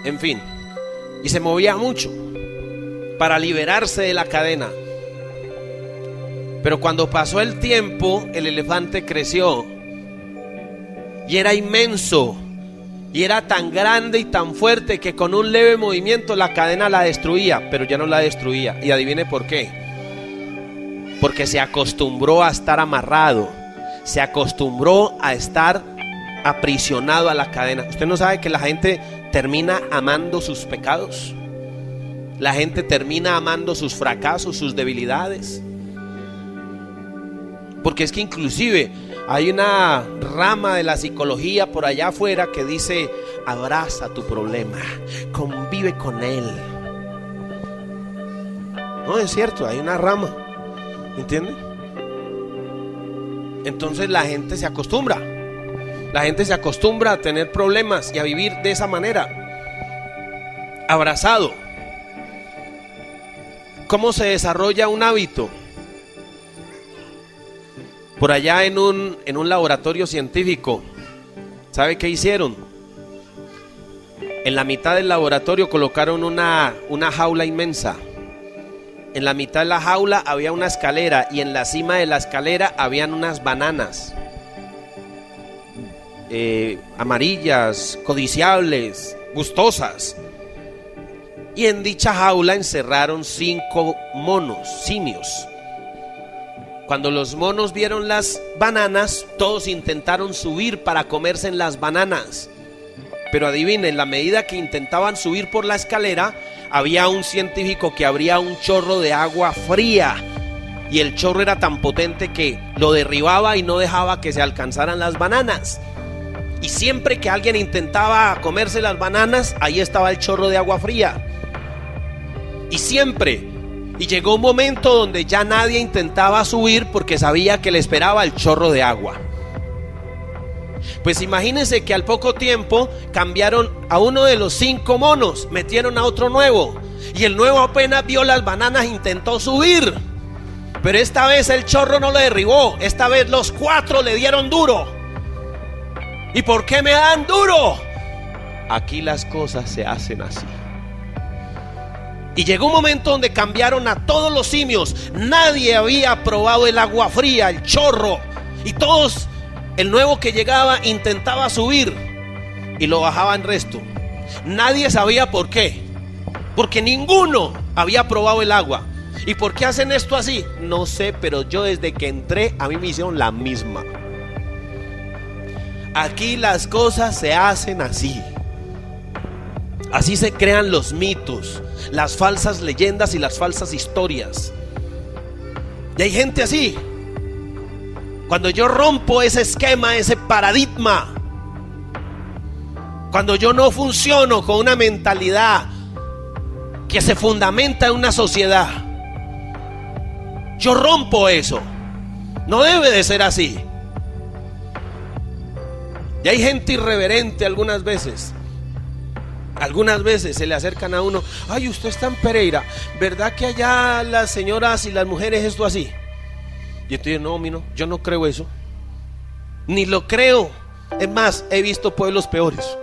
en fin, y se movía mucho para liberarse de la cadena. Pero cuando pasó el tiempo, el elefante creció y era inmenso. Y era tan grande y tan fuerte que con un leve movimiento la cadena la destruía, pero ya no la destruía. Y adivine por qué. Porque se acostumbró a estar amarrado, se acostumbró a estar aprisionado a la cadena. ¿Usted no sabe que la gente termina amando sus pecados? La gente termina amando sus fracasos, sus debilidades. Porque es que inclusive hay una rama de la psicología por allá afuera que dice: abraza tu problema, convive con él. No, es cierto, hay una rama, ¿entiende? Entonces la gente se acostumbra. La gente se acostumbra a tener problemas y a vivir de esa manera, abrazado. ¿Cómo se desarrolla un hábito? Por allá en un laboratorio científico, ¿sabe qué hicieron? En la mitad del laboratorio colocaron una jaula inmensa. En la mitad de la jaula había una escalera y en la cima de la escalera habían unas bananas amarillas, codiciables, gustosas. Y en dicha jaula encerraron 5 monos, simios. Cuando los monos vieron las bananas, todos intentaron subir para comerse las bananas. Pero adivinen, en la medida que intentaban subir por la escalera, había un científico que abría un chorro de agua fría. Y el chorro era tan potente que lo derribaba y no dejaba que se alcanzaran las bananas. Y siempre que alguien intentaba comerse las bananas, ahí estaba el chorro de agua fría. Y siempre. Y llegó un momento donde ya nadie intentaba subir porque sabía que le esperaba el chorro de agua. Pues imagínense que al poco tiempo cambiaron a uno de los 5 monos, metieron a otro nuevo. Y el nuevo apenas vio las bananas intentó subir. Pero esta vez el chorro no lo derribó, esta vez los 4 le dieron duro. ¿Y por qué me dan duro? Aquí las cosas se hacen así. Y llegó un momento donde cambiaron a todos los simios. Nadie había probado el agua fría, el chorro. Y todos, el nuevo que llegaba intentaba subir y lo bajaban resto. Nadie sabía por qué. Porque ninguno había probado el agua. ¿Y por qué hacen esto así? No sé, pero yo desde que entré a mí me hicieron la misma. Aquí las cosas se hacen así. Así se crean los mitos, las falsas leyendas y las falsas historias. Y hay gente así. Cuando yo rompo ese esquema, ese paradigma, cuando yo no funciono con una mentalidad que se fundamenta en una sociedad, yo rompo eso. No debe de ser así. Y hay gente irreverente algunas veces. Algunas veces se le acercan a uno: ay, usted está en Pereira, ¿verdad que allá las señoras y las mujeres esto así? Y estoy diciendo: no, yo no creo eso. Ni lo creo. Es más, he visto pueblos peores.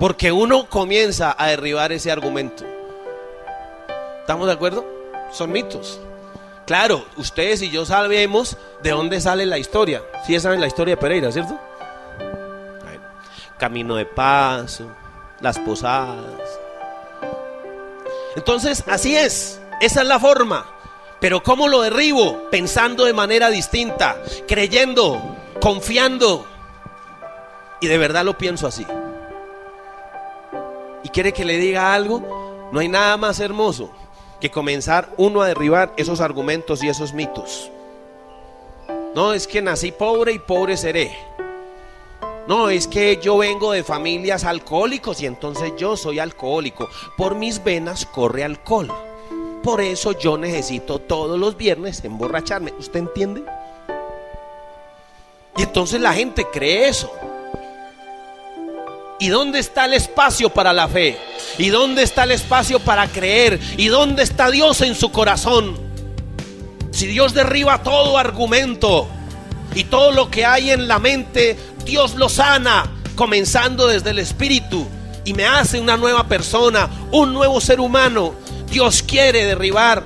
Porque uno comienza a derribar ese argumento. ¿Estamos de acuerdo? Son mitos. Claro, ustedes y yo sabemos de dónde sale la historia. Sí saben la historia de Pereira, ¿cierto? Camino de Paso, las posadas. Entonces, así es. Esa es la forma. Pero ¿cómo lo derribo? Pensando de manera distinta, creyendo, confiando. Y de verdad lo pienso así. ¿Y quiere que le diga algo? No hay nada más hermoso que comenzar uno a derribar esos argumentos y esos mitos. No, es que nací pobre y pobre seré. No, es que yo vengo de familias alcohólicos y entonces yo soy alcohólico. Por mis venas corre alcohol. Por eso yo necesito todos los viernes emborracharme. ¿Usted entiende? Y entonces la gente cree eso. ¿Y dónde está el espacio para la fe? ¿Y dónde está el espacio para creer? ¿Y dónde está Dios en su corazón? Si Dios derriba todo argumento y todo lo que hay en la mente, Dios lo sana, comenzando desde el espíritu, y me hace una nueva persona, un nuevo ser humano. Dios quiere derribar,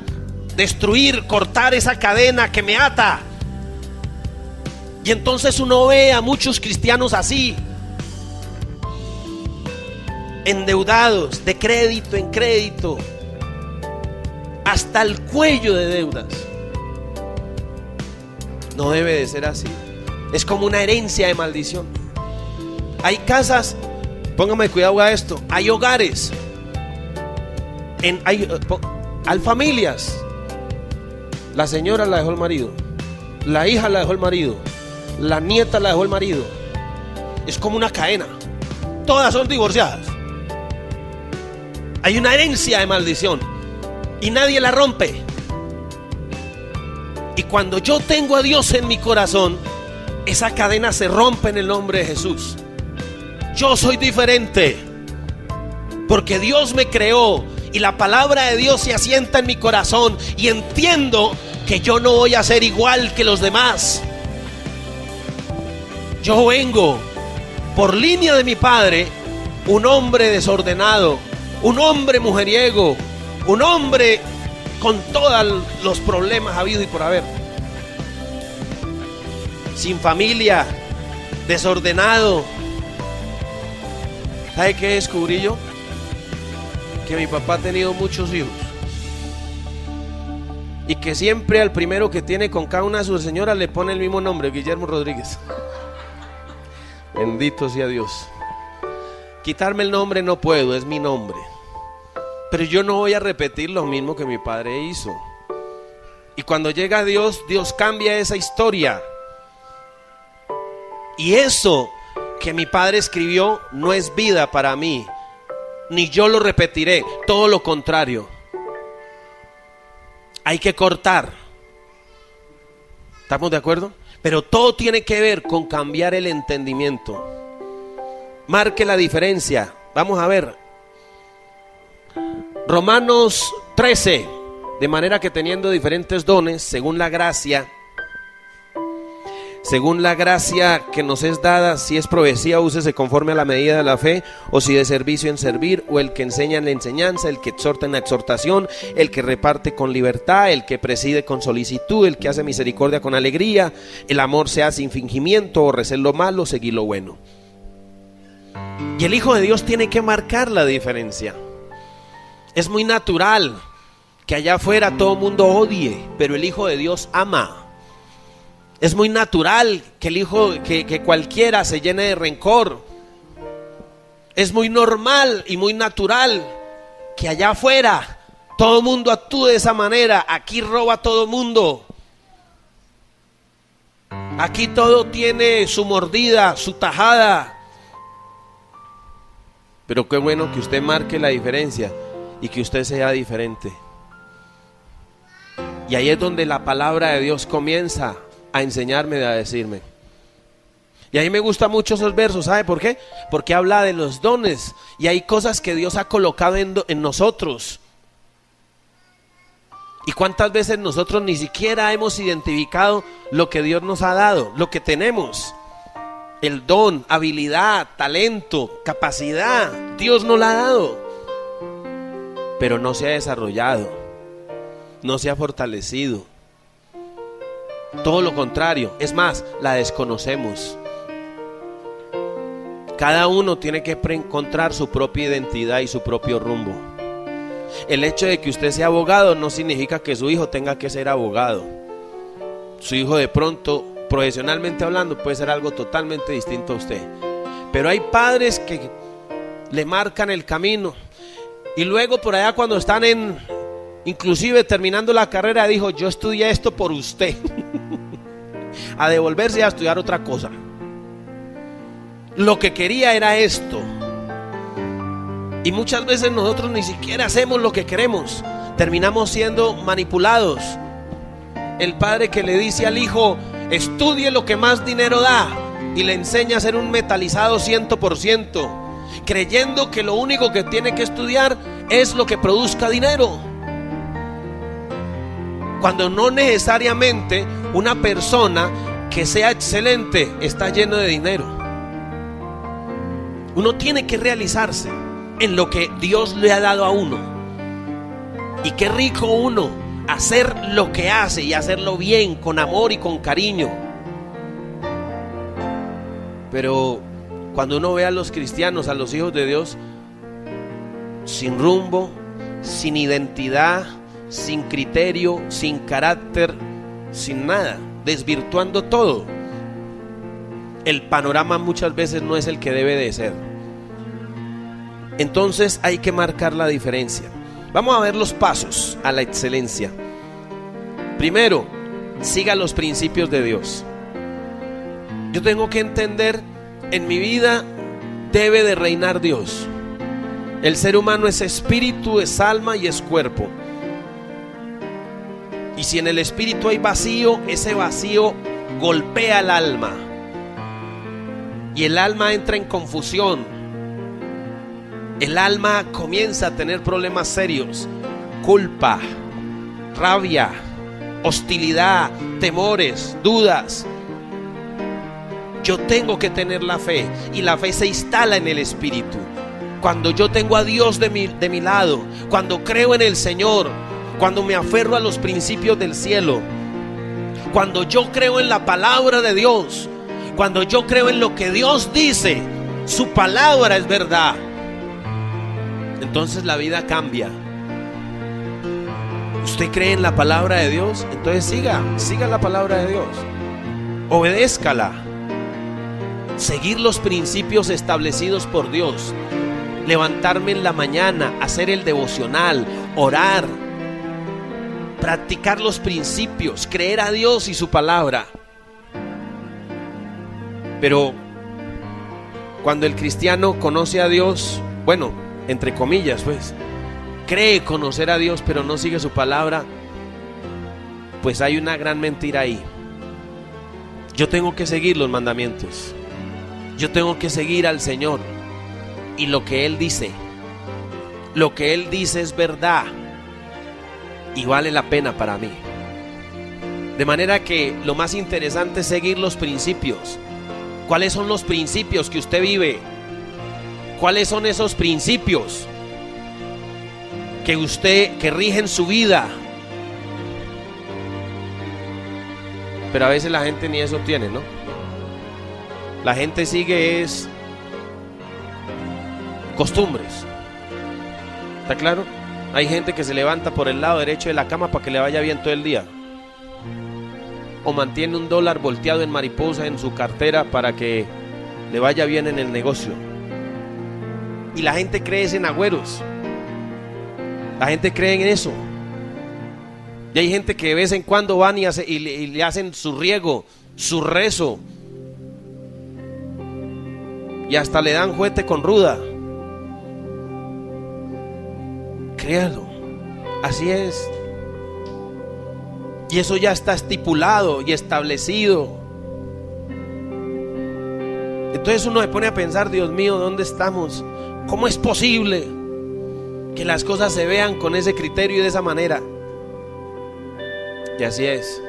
destruir, cortar esa cadena que me ata. Y entonces uno ve a muchos cristianos así, endeudados, de crédito en crédito, hasta el cuello de deudas. No debe de ser así. Es como una herencia de maldición. Hay casas, póngame cuidado a esto, hay hogares, hay familias. La señora la dejó el marido, la hija la dejó el marido, la nieta la dejó el marido. Es como una cadena. Todas son divorciadas. Hay una herencia de maldición y nadie la rompe. Y cuando yo tengo a Dios en mi corazón, esa cadena se rompe en el nombre de Jesús. Yo soy diferente porque Dios me creó y la palabra de Dios se asienta en mi corazón, y entiendo que yo no voy a ser igual que los demás. Yo vengo por línea de mi padre, un hombre desordenado, un hombre mujeriego, un hombre con todos los problemas habidos y por haber, sin familia, desordenado. ¿Sabe qué descubrí yo? Que mi papá ha tenido muchos hijos y que siempre al primero que tiene con cada una de sus señoras le pone el mismo nombre, Guillermo Rodríguez. Bendito sea Dios. Quitarme el nombre no puedo, es mi nombre. Pero yo no voy a repetir lo mismo que mi padre hizo. Y cuando llega Dios, Dios cambia esa historia. Y eso que mi padre escribió no es vida para mí, ni yo lo repetiré, todo lo contrario. Hay que cortar. ¿Estamos de acuerdo? Pero todo tiene que ver con cambiar el entendimiento. Marque la diferencia. Vamos a ver Romanos 13. De manera que teniendo diferentes dones, según la gracia que nos es dada, si es profecía, úsese conforme a la medida de la fe, o si de servicio en servir, o el que enseña en la enseñanza, el que exhorta en la exhortación, el que reparte con libertad, el que preside con solicitud, el que hace misericordia con alegría. El amor sea sin fingimiento, aborrecer lo malo, seguir lo bueno. Y el Hijo de Dios tiene que marcar la diferencia. Es muy natural que allá afuera todo el mundo odie, pero el Hijo de Dios ama. Es muy natural que que cualquiera se llene de rencor. Es muy normal y muy natural que allá afuera todo el mundo actúe de esa manera. Aquí roba todo el mundo. Aquí todo tiene su mordida, su tajada. Pero qué bueno que usted marque la diferencia y que usted sea diferente. Y ahí es donde la palabra de Dios comienza a enseñarme, a decirme. Y a mí me gustan mucho esos versos. ¿Sabe por qué? Porque habla de los dones y hay cosas que Dios ha colocado en nosotros. Y cuántas veces nosotros ni siquiera hemos identificado lo que Dios nos ha dado, lo que tenemos. El don, habilidad, talento, capacidad, Dios nos la ha dado. Pero no se ha desarrollado, no se ha fortalecido. Todo lo contrario, es más, la desconocemos. Cada uno tiene que encontrar su propia identidad y su propio rumbo. El hecho de que usted sea abogado no significa que su hijo tenga que ser abogado. Su hijo de pronto, profesionalmente hablando, puede ser algo totalmente distinto a usted. Pero hay padres que le marcan el camino y luego por allá cuando están inclusive terminando la carrera, dijo: yo estudié esto por usted. A devolverse a estudiar otra cosa. Lo que quería era esto. Y muchas veces nosotros ni siquiera hacemos lo que queremos. Terminamos siendo manipulados. El padre que le dice al hijo: estudie lo que más dinero da, y le enseña a ser un metalizado 100%, creyendo que lo único que tiene que estudiar es lo que produzca dinero, cuando no necesariamente una persona que sea excelente está lleno de dinero. Uno tiene que realizarse en lo que Dios le ha dado a uno. Y qué rico uno hacer lo que hace y hacerlo bien, con amor y con cariño. Pero cuando uno ve a los cristianos, a los hijos de Dios, sin rumbo, sin identidad, sin criterio, sin carácter, sin nada, desvirtuando todo, el panorama muchas veces no es el que debe de ser. Entonces hay que marcar la diferencia. Vamos a ver los pasos a la excelencia. Primero, siga los principios de Dios. Yo tengo que entender, en mi vida debe de reinar Dios. El ser humano es espíritu, es alma y es cuerpo. Y si en el espíritu hay vacío, ese vacío golpea el alma. Y el alma entra en confusión. El alma comienza a tener problemas serios. Culpa, rabia, hostilidad, temores, dudas. Yo tengo que tener la fe, y la fe se instala en el Espíritu. Cuando yo tengo a Dios de mi lado, cuando creo en el Señor, cuando me aferro a los principios del cielo, cuando yo creo en la palabra de Dios, cuando yo creo en lo que Dios dice, su palabra es verdad, entonces la vida cambia. ¿Usted cree en la palabra de Dios? Entonces siga la palabra de Dios, obedézcala. Seguir los principios establecidos por Dios, levantarme en la mañana, hacer el devocional, orar, practicar los principios, creer a Dios y su palabra. Pero cuando el cristiano conoce a Dios, bueno, entre comillas pues, cree conocer a Dios pero no sigue su palabra, pues hay una gran mentira ahí. Yo tengo que seguir los mandamientos, yo tengo que seguir al Señor y lo que Él dice es verdad y vale la pena para mí. De manera que lo más interesante es seguir los principios. ¿Cuáles son los principios que usted vive? ¿Cuáles son esos principios que rigen su vida? Pero a veces la gente ni eso tiene, ¿no? La gente sigue costumbres. ¿Está claro? Hay gente que se levanta por el lado derecho de la cama para que le vaya bien todo el día, o mantiene un dólar volteado en mariposa en su cartera para que le vaya bien en el negocio. Y la gente cree en agüeros, la gente cree en eso. Y hay gente que de vez en cuando van y le hacen su riego, su rezo, y hasta le dan juguete con ruda. Créalo, así es. Y eso ya está estipulado y establecido. Entonces uno se pone a pensar, Dios mío, ¿dónde estamos? ¿Cómo es posible que las cosas se vean con ese criterio y de esa manera? Y así es.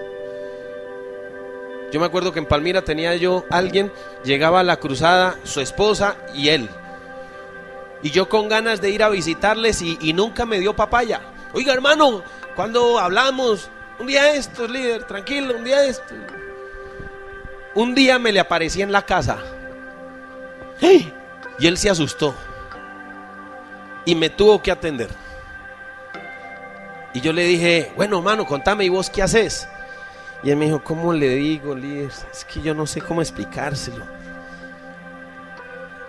Yo me acuerdo que en Palmira tenía yo alguien, llegaba a la cruzada, su esposa y él. Y yo con ganas de ir a visitarles y nunca me dio papaya. Oiga, hermano, cuando hablamos, un día esto, líder, tranquilo, un día esto. Un día me le aparecí en la casa. ¡Hey! Y él se asustó y me tuvo que atender. Y yo le dije, bueno, hermano, contame, ¿y vos qué haces? Y él me dijo, ¿cómo le digo, líder? Es que yo no sé cómo explicárselo.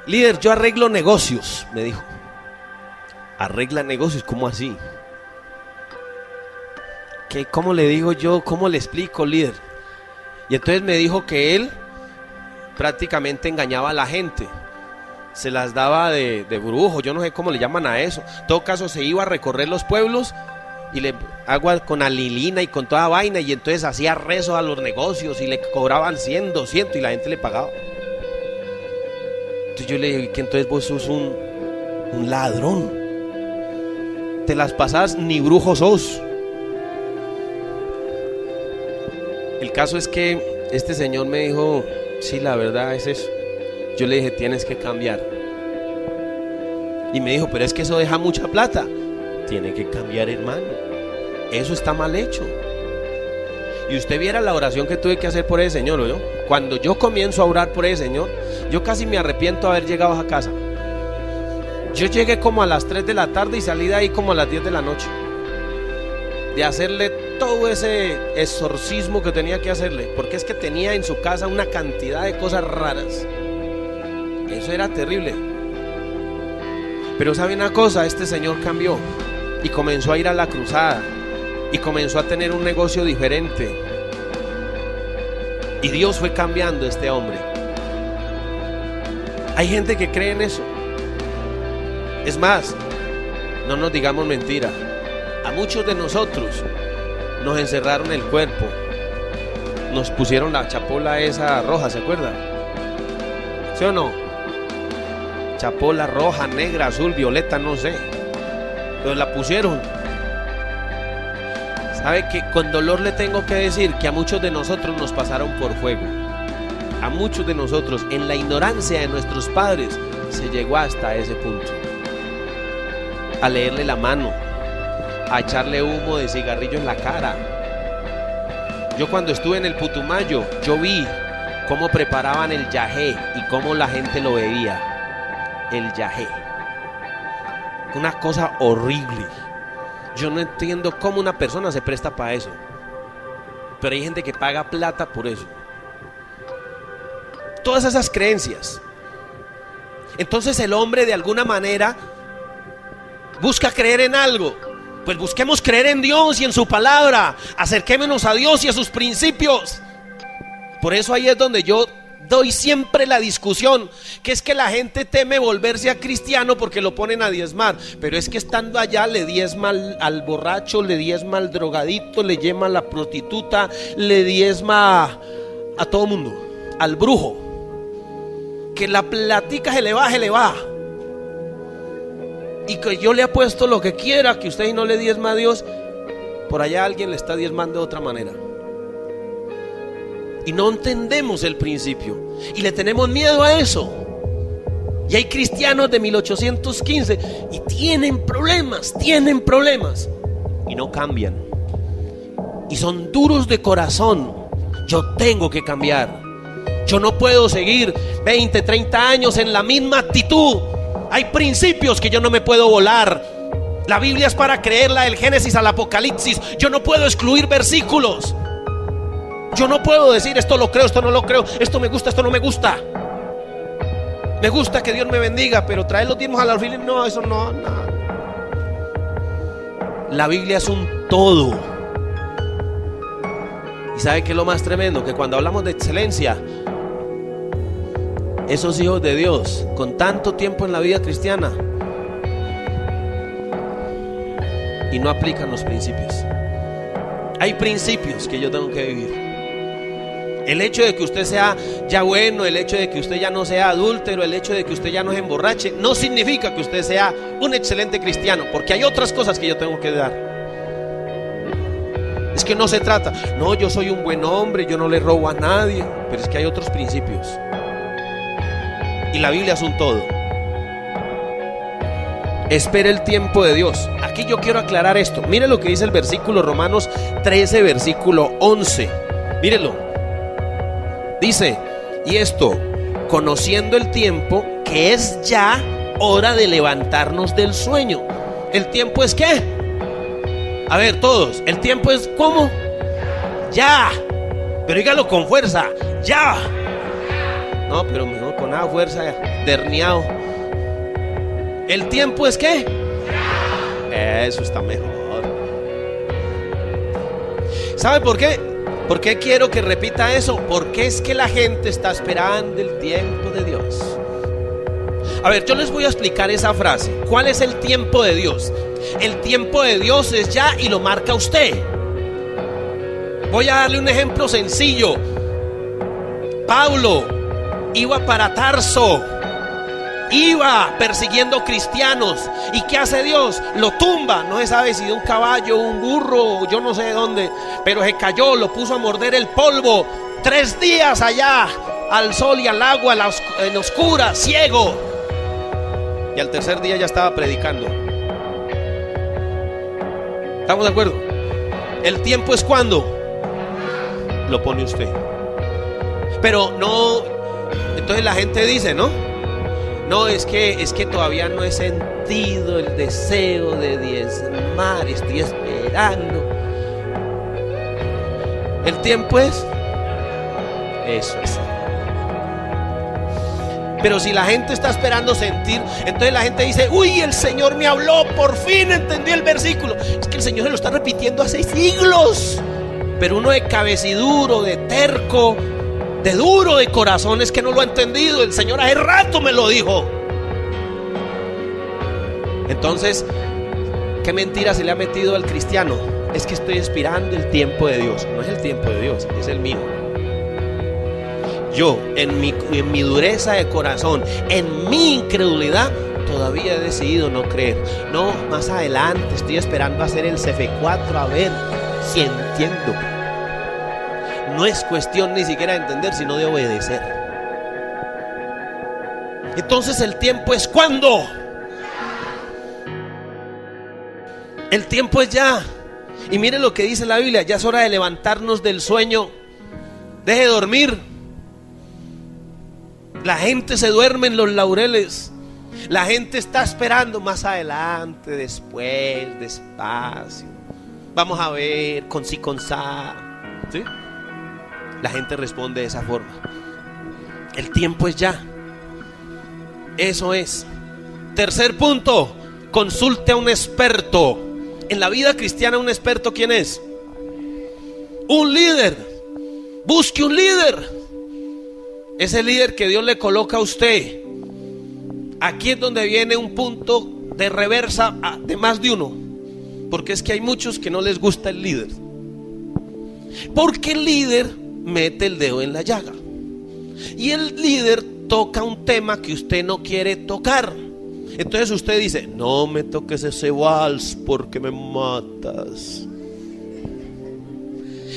Líder, yo arreglo negocios, me dijo. ¿Arregla negocios? ¿Cómo así? ¿Qué? ¿Cómo le digo yo? ¿Cómo le explico, líder? Y entonces me dijo que él prácticamente engañaba a la gente, se las daba de brujo, yo no sé cómo le llaman a eso. En todo caso, se iba a recorrer los pueblos y le agua con alilina y con toda vaina, y entonces hacía rezos a los negocios y le cobraban 100, 200 y la gente le pagaba. Entonces yo le dije que entonces vos sos un ladrón, te las pasás, ni brujo sos. El caso es que este señor me dijo, sí, la verdad es eso. Yo le dije, tienes que cambiar. Y me dijo, pero es que eso deja mucha plata. Tiene que cambiar, hermano, eso está mal hecho. Y usted viera la oración que tuve que hacer por ese señor, ¿oyó? Cuando yo comienzo a orar por ese señor, yo casi me arrepiento de haber llegado a casa. Yo llegué como a las 3 de la tarde y salí de ahí como a las 10 de la noche, de hacerle todo ese exorcismo que tenía que hacerle, porque es que tenía en su casa una cantidad de cosas raras. Eso era terrible. Pero sabe una cosa, este señor cambió y comenzó a ir a la cruzada y comenzó a tener un negocio diferente, y Dios fue cambiando a este hombre. Hay gente que cree en eso. Es más, no nos digamos mentira, a muchos de nosotros nos encerraron el cuerpo, nos pusieron la chapola esa roja, ¿se acuerdan? ¿Sí o no? Chapola roja, negra, azul, violeta, no sé, pero la pusieron. ¿Sabe que con dolor le tengo que decir que a muchos de nosotros nos pasaron por fuego? A muchos de nosotros, en la ignorancia de nuestros padres, se llegó hasta ese punto. A leerle la mano, a echarle humo de cigarrillo en la cara. Yo cuando estuve en el Putumayo, yo vi cómo preparaban el yagé y cómo la gente lo bebía. El yagé. Una cosa horrible. Yo no entiendo cómo una persona se presta para eso. Pero hay gente que paga plata por eso. Todas esas creencias. Entonces el hombre de alguna manera busca creer en algo. Pues busquemos creer en Dios y en su palabra. Acerquémonos a Dios y a sus principios. Por eso ahí es donde yo doy siempre la discusión, que es que la gente teme volverse a cristiano porque lo ponen a diezmar. Pero es que estando allá le diezma al borracho, le diezma al drogadito, le diezma a la prostituta, le diezma a todo mundo, al brujo. Que la platica se le va. Y que yo le apuesto lo que quiera, que usted no le diezma a Dios, por allá alguien le está diezmando de otra manera. Y no entendemos el principio y le tenemos miedo a eso. Y hay cristianos de 1815 y tienen problemas y no cambian. Y son duros de corazón. Yo tengo que cambiar. Yo no puedo seguir 20, 30 años en la misma actitud. Hay principios que yo no me puedo volar. La Biblia es para creerla del Génesis al Apocalipsis. Yo no puedo excluir versículos. Yo no puedo decir esto lo creo, esto no lo creo, esto me gusta, esto no me gusta. Me gusta que Dios me bendiga, pero traer los diezmos al alfolí, no, eso no. La Biblia es un todo. ¿Y sabe qué es lo más tremendo? Que cuando hablamos de excelencia, esos hijos de Dios, con tanto tiempo en la vida cristiana, y no aplican los principios. Hay principios que yo tengo que vivir. El hecho de que usted sea ya bueno, el hecho de que usted ya no sea adúltero, el hecho de que usted ya no se emborrache, no significa que usted sea un excelente cristiano, porque hay otras cosas que yo tengo que dar. Es que no se trata, no, yo soy un buen hombre, yo no le robo a nadie, pero es que hay otros principios. Y la Biblia es un todo. Espera el tiempo de Dios. Aquí yo quiero aclarar esto. Mire lo que dice el versículo Romanos 13, versículo 11. Mírelo. Dice, y esto, conociendo el tiempo, que es ya hora de levantarnos del sueño. ¿El tiempo es qué? A ver, todos, ¿el tiempo es cómo? Ya. Pero dígalo con fuerza, ya. No, pero mejor con nada fuerza, derniado. ¿El tiempo es qué? Eso está mejor. ¿Sabe por qué? ¿Por qué quiero que repita eso? Porque es que la gente está esperando el tiempo de Dios. A ver, yo les voy a explicar esa frase. ¿Cuál es el tiempo de Dios? El tiempo de Dios es ya y lo marca usted. Voy a darle un ejemplo sencillo. Pablo iba para Tarso, iba persiguiendo cristianos. ¿Y qué hace Dios? Lo tumba. No se sabe si de un caballo, un burro, yo no sé de dónde, pero se cayó, lo puso a morder el polvo. 3 días allá, al sol y al agua, en oscura, ciego. Y al tercer día ya estaba predicando. ¿Estamos de acuerdo? El tiempo es cuando lo pone usted. Pero no, entonces la gente dice, ¿no? No, es que todavía no he sentido el deseo de diezmar, estoy esperando. El tiempo es eso es. Pero si la gente está esperando sentir, entonces la gente dice, uy, el Señor me habló, por fin entendí el versículo. Es que el Señor se lo está repitiendo hace siglos. Pero uno de cabeciduro, de terco, de duro de corazón, es que no lo ha entendido. El Señor hace rato me lo dijo. Entonces, ¿qué mentira se le ha metido al cristiano? Es que estoy esperando el tiempo de Dios. No es el tiempo de Dios, es el mío. Yo, en mi dureza de corazón, en mi incredulidad, todavía he decidido no creer. No, más adelante estoy esperando hacer el CF4, a ver Sí entiendo. No es cuestión ni siquiera de entender, sino de obedecer. Entonces el tiempo es ¿cuándo? El tiempo es ya. Y mire lo que dice la Biblia: ya es hora de levantarnos del sueño. Deje de dormir. La gente se duerme en los laureles. La gente está esperando más adelante, después, despacio. Vamos a ver, con sí, con sa. ¿Sí? La gente responde de esa forma. El tiempo es ya. Eso es. Tercer punto: consulte a un experto. En la vida cristiana, un experto, ¿quién es? Un líder. Busque un líder. Ese líder que Dios le coloca a usted. Aquí es donde viene un punto de reversa de más de uno, porque es que hay muchos que no les gusta el líder, porque el líder mete el dedo en la llaga y el líder toca un tema que usted no quiere tocar. Entonces usted dice: no me toques ese vals porque me matas.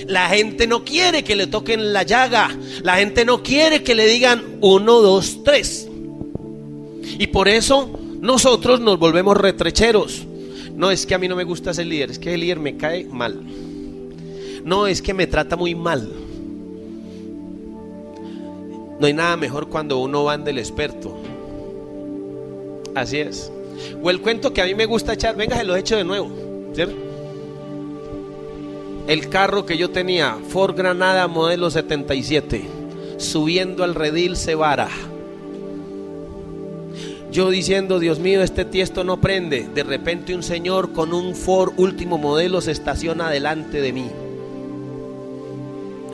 La gente no quiere que le toquen la llaga. La gente no quiere que le digan 1, 2, 3. Y por eso nosotros nos volvemos retrecheros. No, es que a mí no me gusta ese líder, es que el líder me cae mal. No, es que me trata muy mal. No hay nada mejor cuando uno va del experto. Así es. O el cuento que a mí me gusta echar, venga, se lo he hecho de nuevo, ¿cierto? El carro que yo tenía, Ford Granada modelo 77, subiendo al redil Cebara. Yo diciendo: Dios mío, este tiesto no prende. De repente un señor con un Ford último modelo se estaciona delante de mí.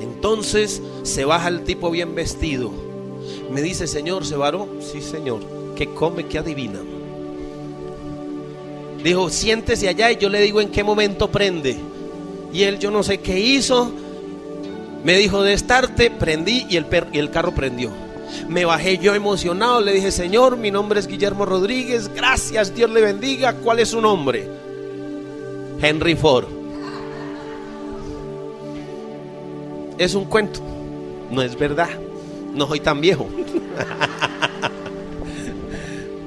Entonces se baja el tipo bien vestido. Me dice: señor, ¿se varó? Sí, señor. ¿Qué come? ¿Qué adivina? Dijo: siéntese allá y yo le digo en qué momento prende. Y él, yo no sé qué hizo, me dijo de estarte, prendí y el carro prendió. Me bajé yo emocionado, le dije: señor, mi nombre es Guillermo Rodríguez, gracias, Dios le bendiga. ¿Cuál es su nombre? Henry Ford. Es un cuento, no es verdad, no soy tan viejo.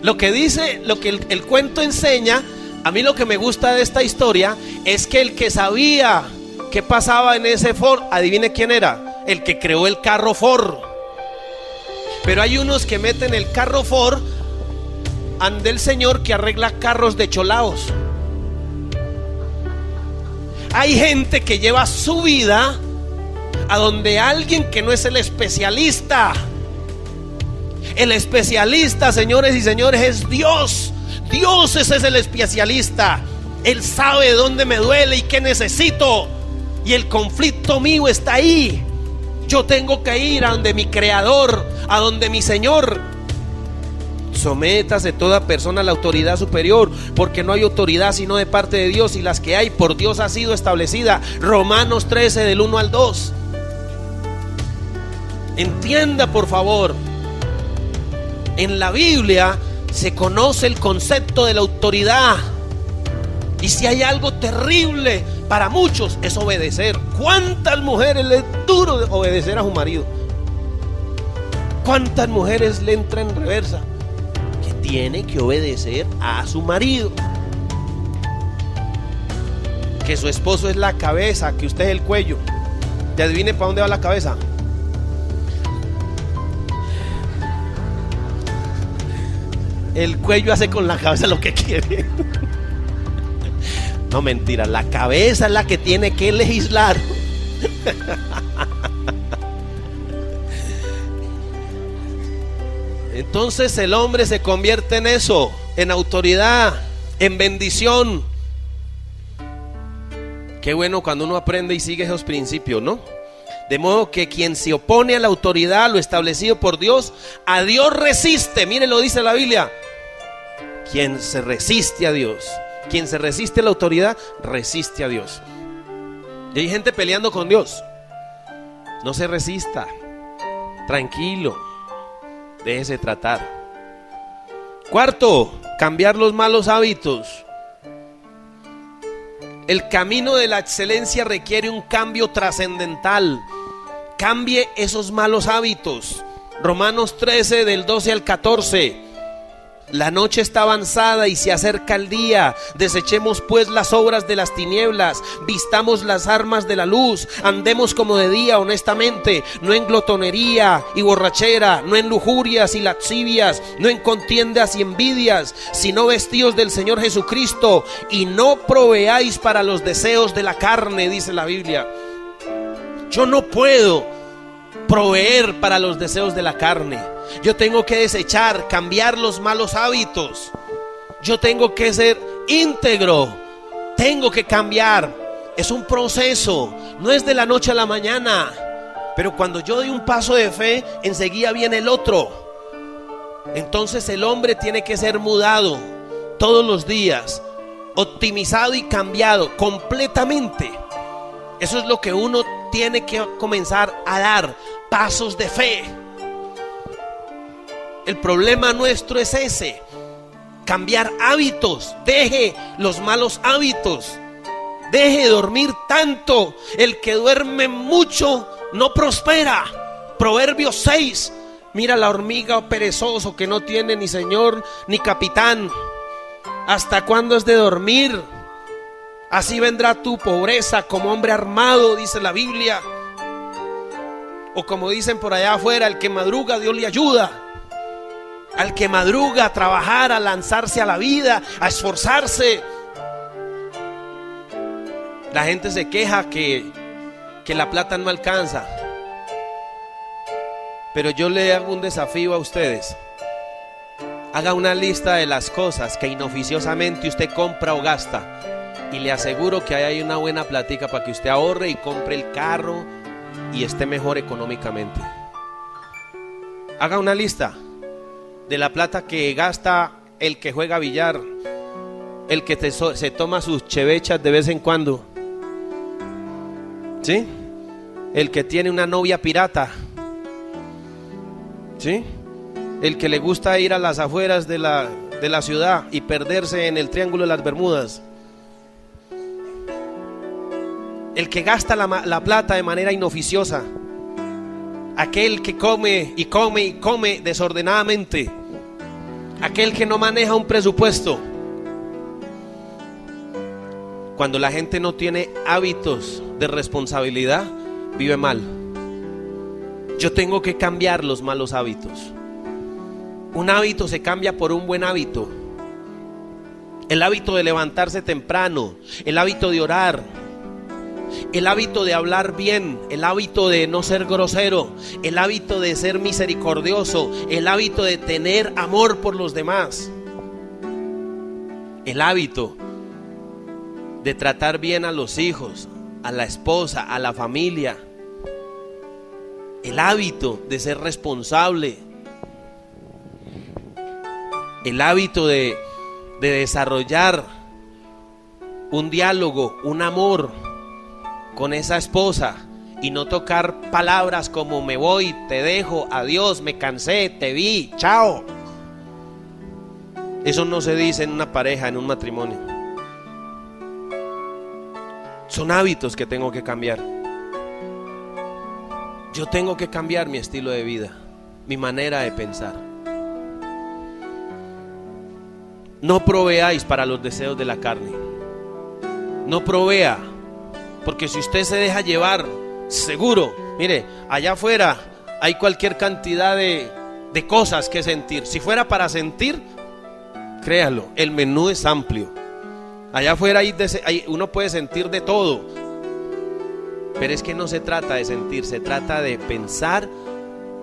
Lo que dice, lo que el cuento enseña, a mí lo que me gusta de esta historia es que el que sabía qué pasaba en ese Ford, adivine quién era: el que creó el carro Ford. Pero hay unos que meten el carro Ford ante el señor que arregla carros de cholaos. Hay gente que lleva su vida a donde alguien que no es el especialista. El especialista, señores y señores, es Dios. Dios, ese es el especialista. Él sabe dónde me duele y qué necesito. Y el conflicto mío está ahí. Yo tengo que ir a donde mi Creador, a donde mi Señor. Sométase toda persona a la autoridad superior, porque no hay autoridad sino de parte de Dios, y las que hay por Dios ha sido establecida. Romanos 13 del 1 al 2. Entienda, por favor. En la Biblia se conoce el concepto de la autoridad. Y si hay algo terrible para muchos, es obedecer. ¿Cuántas mujeres les es duro obedecer a su marido? ¿Cuántas mujeres le entra en reversa? Que tiene que obedecer a su marido. Que su esposo es la cabeza, que usted es el cuello. ¿Y adivine para dónde va la cabeza? El cuello hace con la cabeza lo que quiere. No, mentira, la cabeza es la que tiene que legislar. Entonces el hombre se convierte en eso, en autoridad, en bendición. Qué bueno cuando uno aprende y sigue esos principios, ¿no? De modo que quien se opone a la autoridad, lo establecido por Dios, a Dios resiste. Mire, lo dice la Biblia. Quien se resiste a Dios, quien se resiste a la autoridad, resiste a Dios. Y hay gente peleando con Dios. No se resista. Tranquilo. Déjese tratar. Cuarto, cambiar los malos hábitos. El camino de la excelencia requiere un cambio trascendental. Cambie esos malos hábitos. Romanos 13 del 12 al 14. La noche está avanzada y se acerca el día. Desechemos pues las obras de las tinieblas, vistamos las armas de la luz, andemos como de día honestamente, no en glotonería y borrachera, no en lujurias y lascivias, no en contiendas y envidias, sino vestidos del Señor Jesucristo, y no proveáis para los deseos de la carne, dice la Biblia. Yo no puedo proveer para los deseos de la carne. Yo tengo que desechar, cambiar los malos hábitos. Yo tengo que ser íntegro. Tengo que cambiar. Es un proceso, no es de la noche a la mañana. Pero cuando yo doy un paso de fe, enseguida viene el otro. Entonces el hombre tiene que ser mudado todos los días, optimizado y cambiado completamente. Eso es lo que uno tiene que comenzar a dar, pasos de fe. El problema nuestro es ese: cambiar hábitos. Deje los malos hábitos. Deje de dormir tanto. El que duerme mucho no prospera. Proverbios 6. Mira la hormiga perezoso que no tiene ni señor ni capitán. ¿Hasta cuándo es de dormir? Así vendrá tu pobreza como hombre armado, dice la Biblia. O como dicen por allá afuera, el que madruga Dios le ayuda. Al que madruga a trabajar, a lanzarse a la vida, a esforzarse. La gente se queja que la plata no alcanza. Pero yo le hago un desafío a ustedes. Haga una lista de las cosas que inoficiosamente usted compra o gasta, y le aseguro que ahí hay una buena plática para que usted ahorre y compre el carro y esté mejor económicamente. Haga una lista de la plata que gasta el que juega billar, el que se toma sus chevechas de vez en cuando, ¿sí? El que tiene una novia pirata, ¿sí? El que le gusta ir a las afueras de la ciudad y perderse en el Triángulo de las Bermudas. El que gasta la plata de manera inoficiosa. Aquel que come y come y come desordenadamente. Aquel que no maneja un presupuesto. Cuando la gente no tiene hábitos de responsabilidad, vive mal. Yo tengo que cambiar los malos hábitos. Un hábito se cambia por un buen hábito. El hábito de levantarse temprano, el hábito de orar, el hábito de hablar bien, el hábito de no ser grosero, el hábito de ser misericordioso, el hábito de tener amor por los demás, el hábito de tratar bien a los hijos, a la esposa, a la familia, el hábito de ser responsable, el hábito de desarrollar un diálogo, un amor con esa esposa, y no tocar palabras como me voy, te dejo, adiós, me cansé, te vi, chao. Eso no se dice en una pareja, en un matrimonio. Son hábitos que tengo que cambiar. Yo tengo que cambiar mi estilo de vida, mi manera de pensar. No proveáis para los deseos de la carne. No provea, porque si usted se deja llevar, seguro, mire, allá afuera hay cualquier cantidad de cosas que sentir. Si fuera para sentir, créalo, el menú es amplio. Allá afuera uno puede sentir de todo. Pero es que no se trata de sentir, se trata de pensar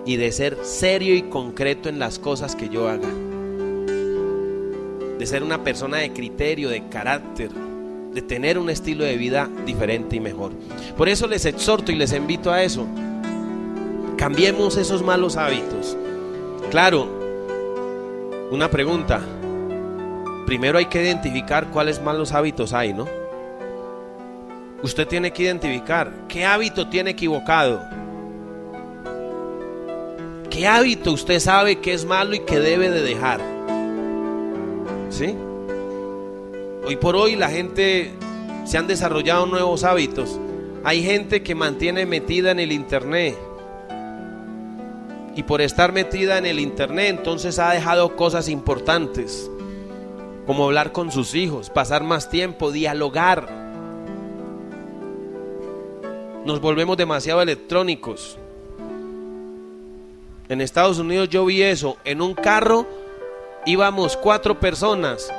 y de ser serio y concreto en las cosas que yo haga. De ser una persona de criterio, de carácter, de tener un estilo de vida diferente y mejor. Por eso les exhorto y les invito a eso. Cambiemos esos malos hábitos. Claro, una pregunta. Primero hay que identificar cuáles malos hábitos hay, ¿no? Usted tiene que identificar qué hábito tiene equivocado. ¿Qué hábito usted sabe que es malo y que debe de dejar? ¿Sí? Hoy por hoy la gente se han desarrollado nuevos hábitos. Hay gente que mantiene metida en el internet, y por estar metida en el internet entonces ha dejado cosas importantes, como hablar con sus hijos, pasar más tiempo, dialogar. Nos volvemos demasiado electrónicos. En Estados Unidos yo vi eso. En un carro íbamos 4 personas,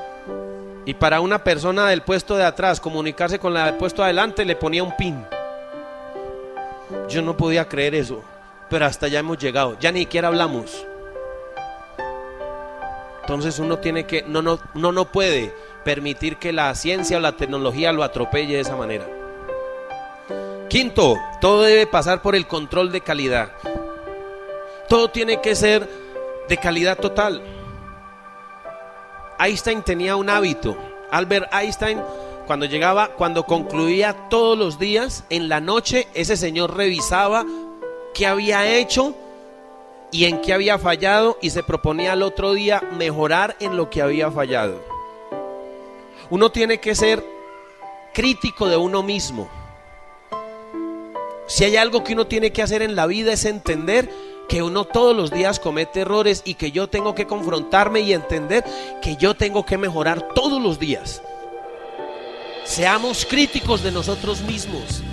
y para una persona del puesto de atrás comunicarse con la del puesto de adelante le ponía un pin. Yo no podía creer eso, pero hasta allá hemos llegado. Ya ni siquiera hablamos. Entonces uno tiene que, no puede permitir que la ciencia o la tecnología lo atropelle de esa manera. Quinto, todo debe pasar por el control de calidad. Todo tiene que ser de calidad total. Einstein tenía un hábito. Albert Einstein, cuando concluía todos los días, en la noche, ese señor revisaba qué había hecho y en qué había fallado, y se proponía al otro día mejorar en lo que había fallado. Uno tiene que ser crítico de uno mismo. Si hay algo que uno tiene que hacer en la vida, es entender que uno todos los días comete errores, y que yo tengo que confrontarme y entender que yo tengo que mejorar todos los días. Seamos críticos de nosotros mismos.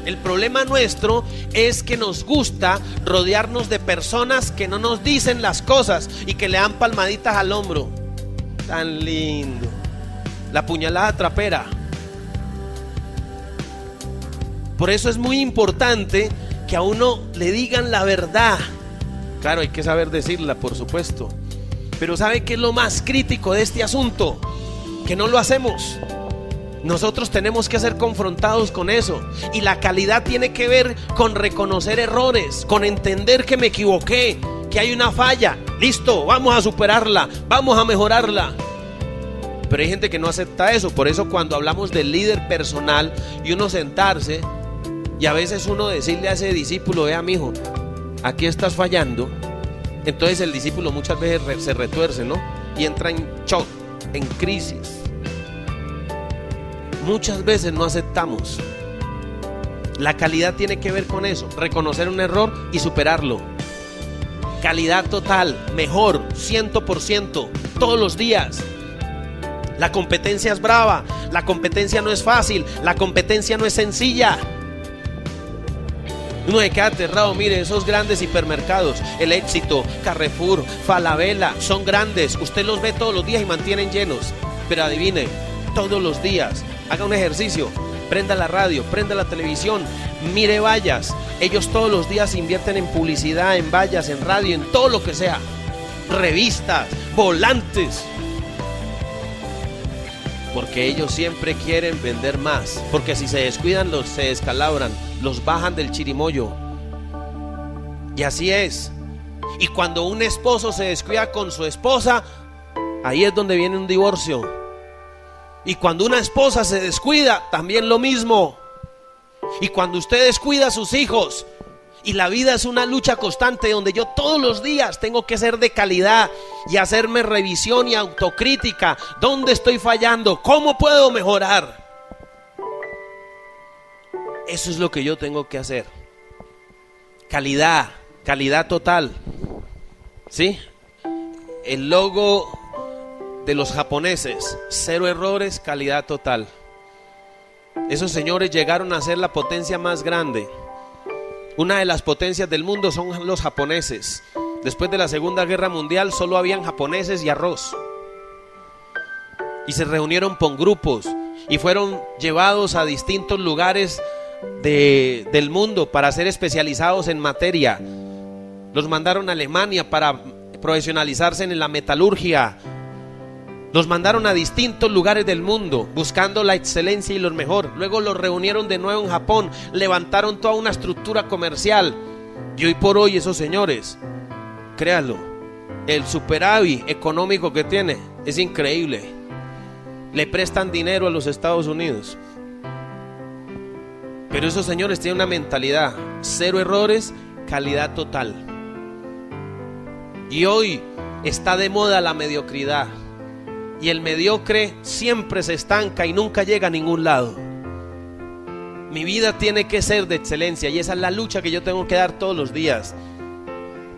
El problema nuestro es que nos gusta rodearnos de personas que no nos dicen las cosas y que le dan palmaditas al hombro. Tan lindo. La puñalada trapera. Por eso es muy importante que a uno le digan la verdad. Claro, hay que saber decirla, por supuesto. Pero ¿sabe qué es lo más crítico de este asunto? Que no lo hacemos. Nosotros tenemos que ser confrontados con eso. Y la calidad tiene que ver con reconocer errores, con entender que me equivoqué, que hay una falla. Listo, vamos a superarla, vamos a mejorarla. Pero hay gente que no acepta eso. Por eso cuando hablamos del líder personal, y uno sentarse, y a veces uno decirle a ese discípulo: vea, mijo, aquí estás fallando. Entonces el discípulo muchas veces se retuerce, ¿no? Y entra en shock, en crisis. Muchas veces no aceptamos. La calidad tiene que ver con eso: reconocer un error y superarlo. Calidad total, mejor, 100%, todos los días. La competencia es brava, la competencia no es fácil, la competencia no es sencilla. Uno se queda aterrado. Mire, esos grandes hipermercados, El Éxito, Carrefour, Falabella, son grandes. Usted los ve todos los días y mantienen llenos. Pero adivine, todos los días, haga un ejercicio, prenda la radio, prenda la televisión, mire vallas. Ellos todos los días invierten en publicidad, en vallas, en radio, en todo lo que sea. Revistas, volantes. Porque ellos siempre quieren vender más. Porque si se descuidan, se descalabran, los bajan del chirimoyo. Y así es. Y cuando un esposo se descuida con su esposa, ahí es donde viene un divorcio. Y cuando una esposa se descuida, también lo mismo. Y cuando usted descuida a sus hijos. Y la vida es una lucha constante donde yo todos los días tengo que ser de calidad y hacerme revisión y autocrítica. ¿Dónde estoy fallando? ¿Cómo puedo mejorar? Eso es lo que yo tengo que hacer. Calidad, calidad total. ¿Sí? El logo de los japoneses: 0 errores, calidad total. Esos señores llegaron a ser la potencia más grande. Una de las potencias del mundo son los japoneses. Después de la Segunda Guerra Mundial solo habían japoneses y arroz. Y se reunieron por grupos y fueron llevados a distintos lugares del mundo para ser especializados en materia. Los mandaron a Alemania para profesionalizarse en la metalurgia. Los mandaron a distintos lugares del mundo buscando la excelencia y lo mejor. Luego los reunieron de nuevo en Japón, levantaron toda una estructura comercial. Y hoy por hoy esos señores, créanlo, el superávit económico que tiene es increíble. Le prestan dinero a los Estados Unidos. Pero esos señores tienen una mentalidad: 0 errores, calidad total. Y hoy está de moda la mediocridad. Y el mediocre siempre se estanca y nunca llega a ningún lado. Mi vida tiene que ser de excelencia y esa es la lucha que yo tengo que dar todos los días.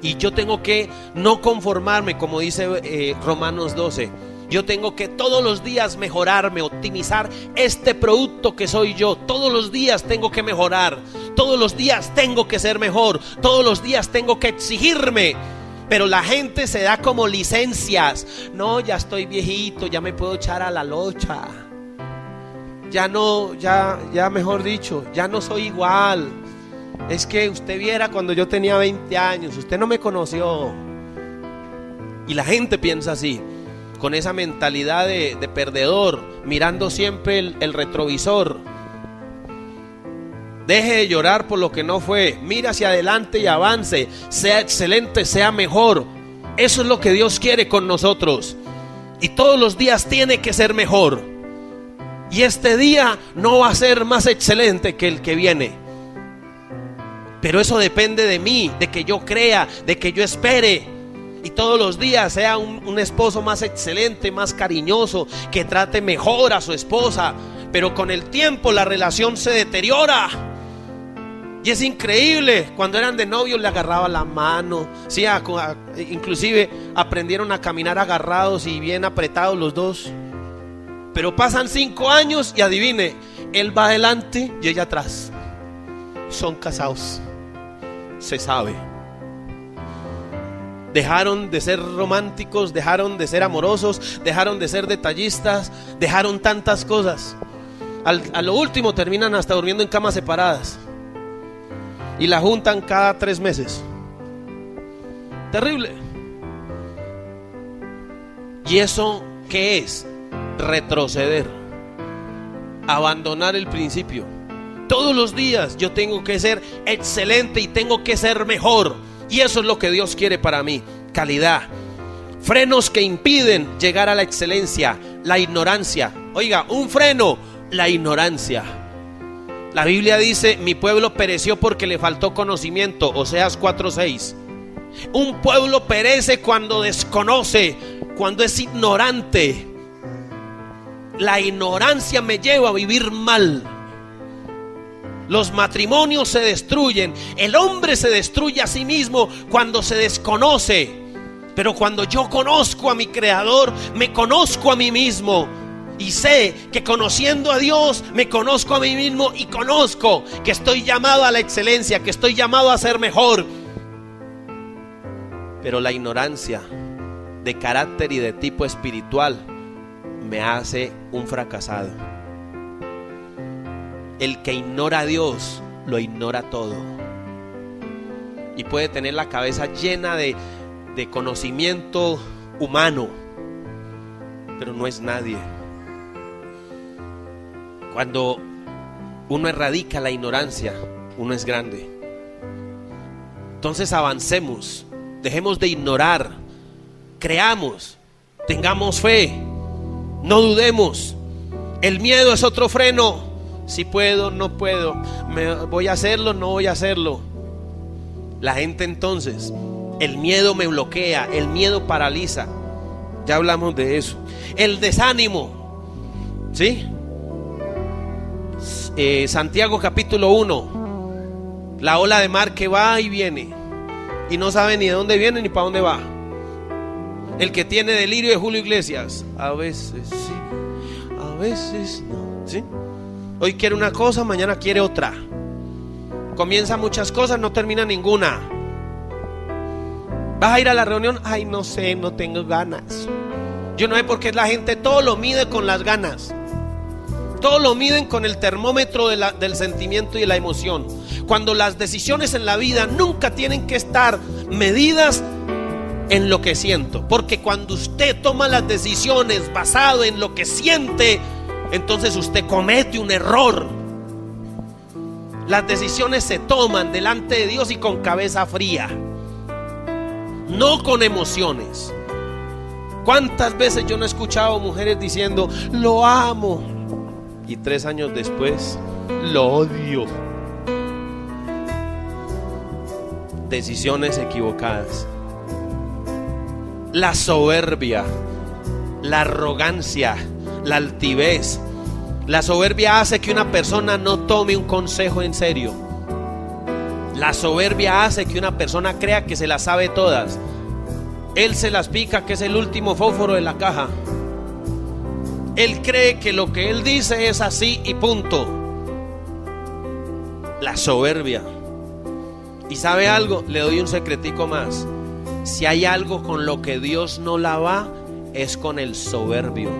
Y yo tengo que no conformarme, como dice Romanos 12. Yo tengo que todos los días mejorarme, optimizar este producto que soy yo. Todos los días tengo que mejorar. Todos los días tengo que ser mejor. Todos los días tengo que exigirme. Pero la gente se da como licencias. No, ya estoy viejito, ya me puedo echar a la locha. Ya no, ya mejor dicho, ya no soy igual. Es que usted viera cuando yo tenía 20 años, usted no me conoció. Y la gente piensa así, con esa mentalidad de perdedor, mirando siempre el retrovisor. Deje de llorar por lo que no fue. Mira hacia adelante y avance. Sea excelente, sea mejor. Eso es lo que Dios quiere con nosotros. Y todos los días tiene que ser mejor. Y este día no va a ser más excelente que el que viene. Pero eso depende de mí, de que yo crea, de que yo espere. Y todos los días sea un esposo más excelente, más cariñoso, que trate mejor a su esposa. Pero con el tiempo la relación se deteriora. Y es increíble, cuando eran de novios le agarraba la mano, sí, inclusive aprendieron a caminar agarrados y bien apretados los dos. Pero pasan 5 años y adivine, él va adelante y ella atrás. Son casados, se sabe. Dejaron de ser románticos, dejaron de ser amorosos, dejaron de ser detallistas, dejaron tantas cosas. A lo último terminan hasta durmiendo en camas separadas. Y la juntan cada 3 meses. Terrible. ¿Y eso qué es? Retroceder. Abandonar el principio. Todos los días yo tengo que ser excelente y tengo que ser mejor. Y eso es lo que Dios quiere para mí. Calidad. Frenos que impiden llegar a la excelencia. La ignorancia. Oiga, un freno, la ignorancia. La Biblia dice, mi pueblo pereció porque le faltó conocimiento. Oseas 4:6. Un pueblo perece cuando desconoce, cuando es ignorante. La ignorancia me lleva a vivir mal. Los matrimonios se destruyen. El hombre se destruye a sí mismo cuando se desconoce. Pero cuando yo conozco a mi Creador, me conozco a mí mismo. Y sé que conociendo a Dios me conozco a mí mismo y conozco que estoy llamado a la excelencia, que estoy llamado a ser mejor. Pero la ignorancia de carácter y de tipo espiritual me hace un fracasado. El que ignora a Dios lo ignora todo. Y puede tener la cabeza llena de conocimiento humano, pero no es nadie. Cuando uno erradica la ignorancia, uno es grande. Entonces avancemos, dejemos de ignorar, creamos, tengamos fe, no dudemos. El miedo es otro freno. Si puedo, no puedo, voy a hacerlo, no voy a hacerlo. La gente entonces, el miedo me bloquea, el miedo paraliza. Ya hablamos de eso. El desánimo, ¿sí? Santiago capítulo 1. La ola de mar que va y viene y no sabe ni de dónde viene ni para dónde va. El que tiene delirio de Julio Iglesias. A veces sí, a veces no, ¿sí? Hoy quiere una cosa, mañana quiere otra. Comienza muchas cosas, no termina ninguna. ¿Vas a ir a la reunión? Ay, no sé, no tengo ganas. Yo no sé por qué la gente todo lo mide con las ganas. Todo lo miden con el termómetro del sentimiento y de la emoción. Cuando las decisiones en la vida nunca tienen que estar medidas en lo que siento. Porque cuando usted toma las decisiones basado en lo que siente, entonces usted comete un error. Las decisiones se toman delante de Dios y con cabeza fría, no con emociones. ¿Cuántas veces yo no he escuchado mujeres diciendo lo amo y 3 años después lo odio? Decisiones equivocadas. La soberbia. la arrogancia, la altivez. La soberbia hace que una persona no tome un consejo en serio. La soberbia hace que una persona crea que se las sabe todas. Él se las pica, que es el último fósforo de la caja. Él cree que lo que él dice es así y punto. La soberbia. ¿Y sabe algo? Le doy un secretico más. Si hay algo con lo que Dios no la va, es con el soberbio.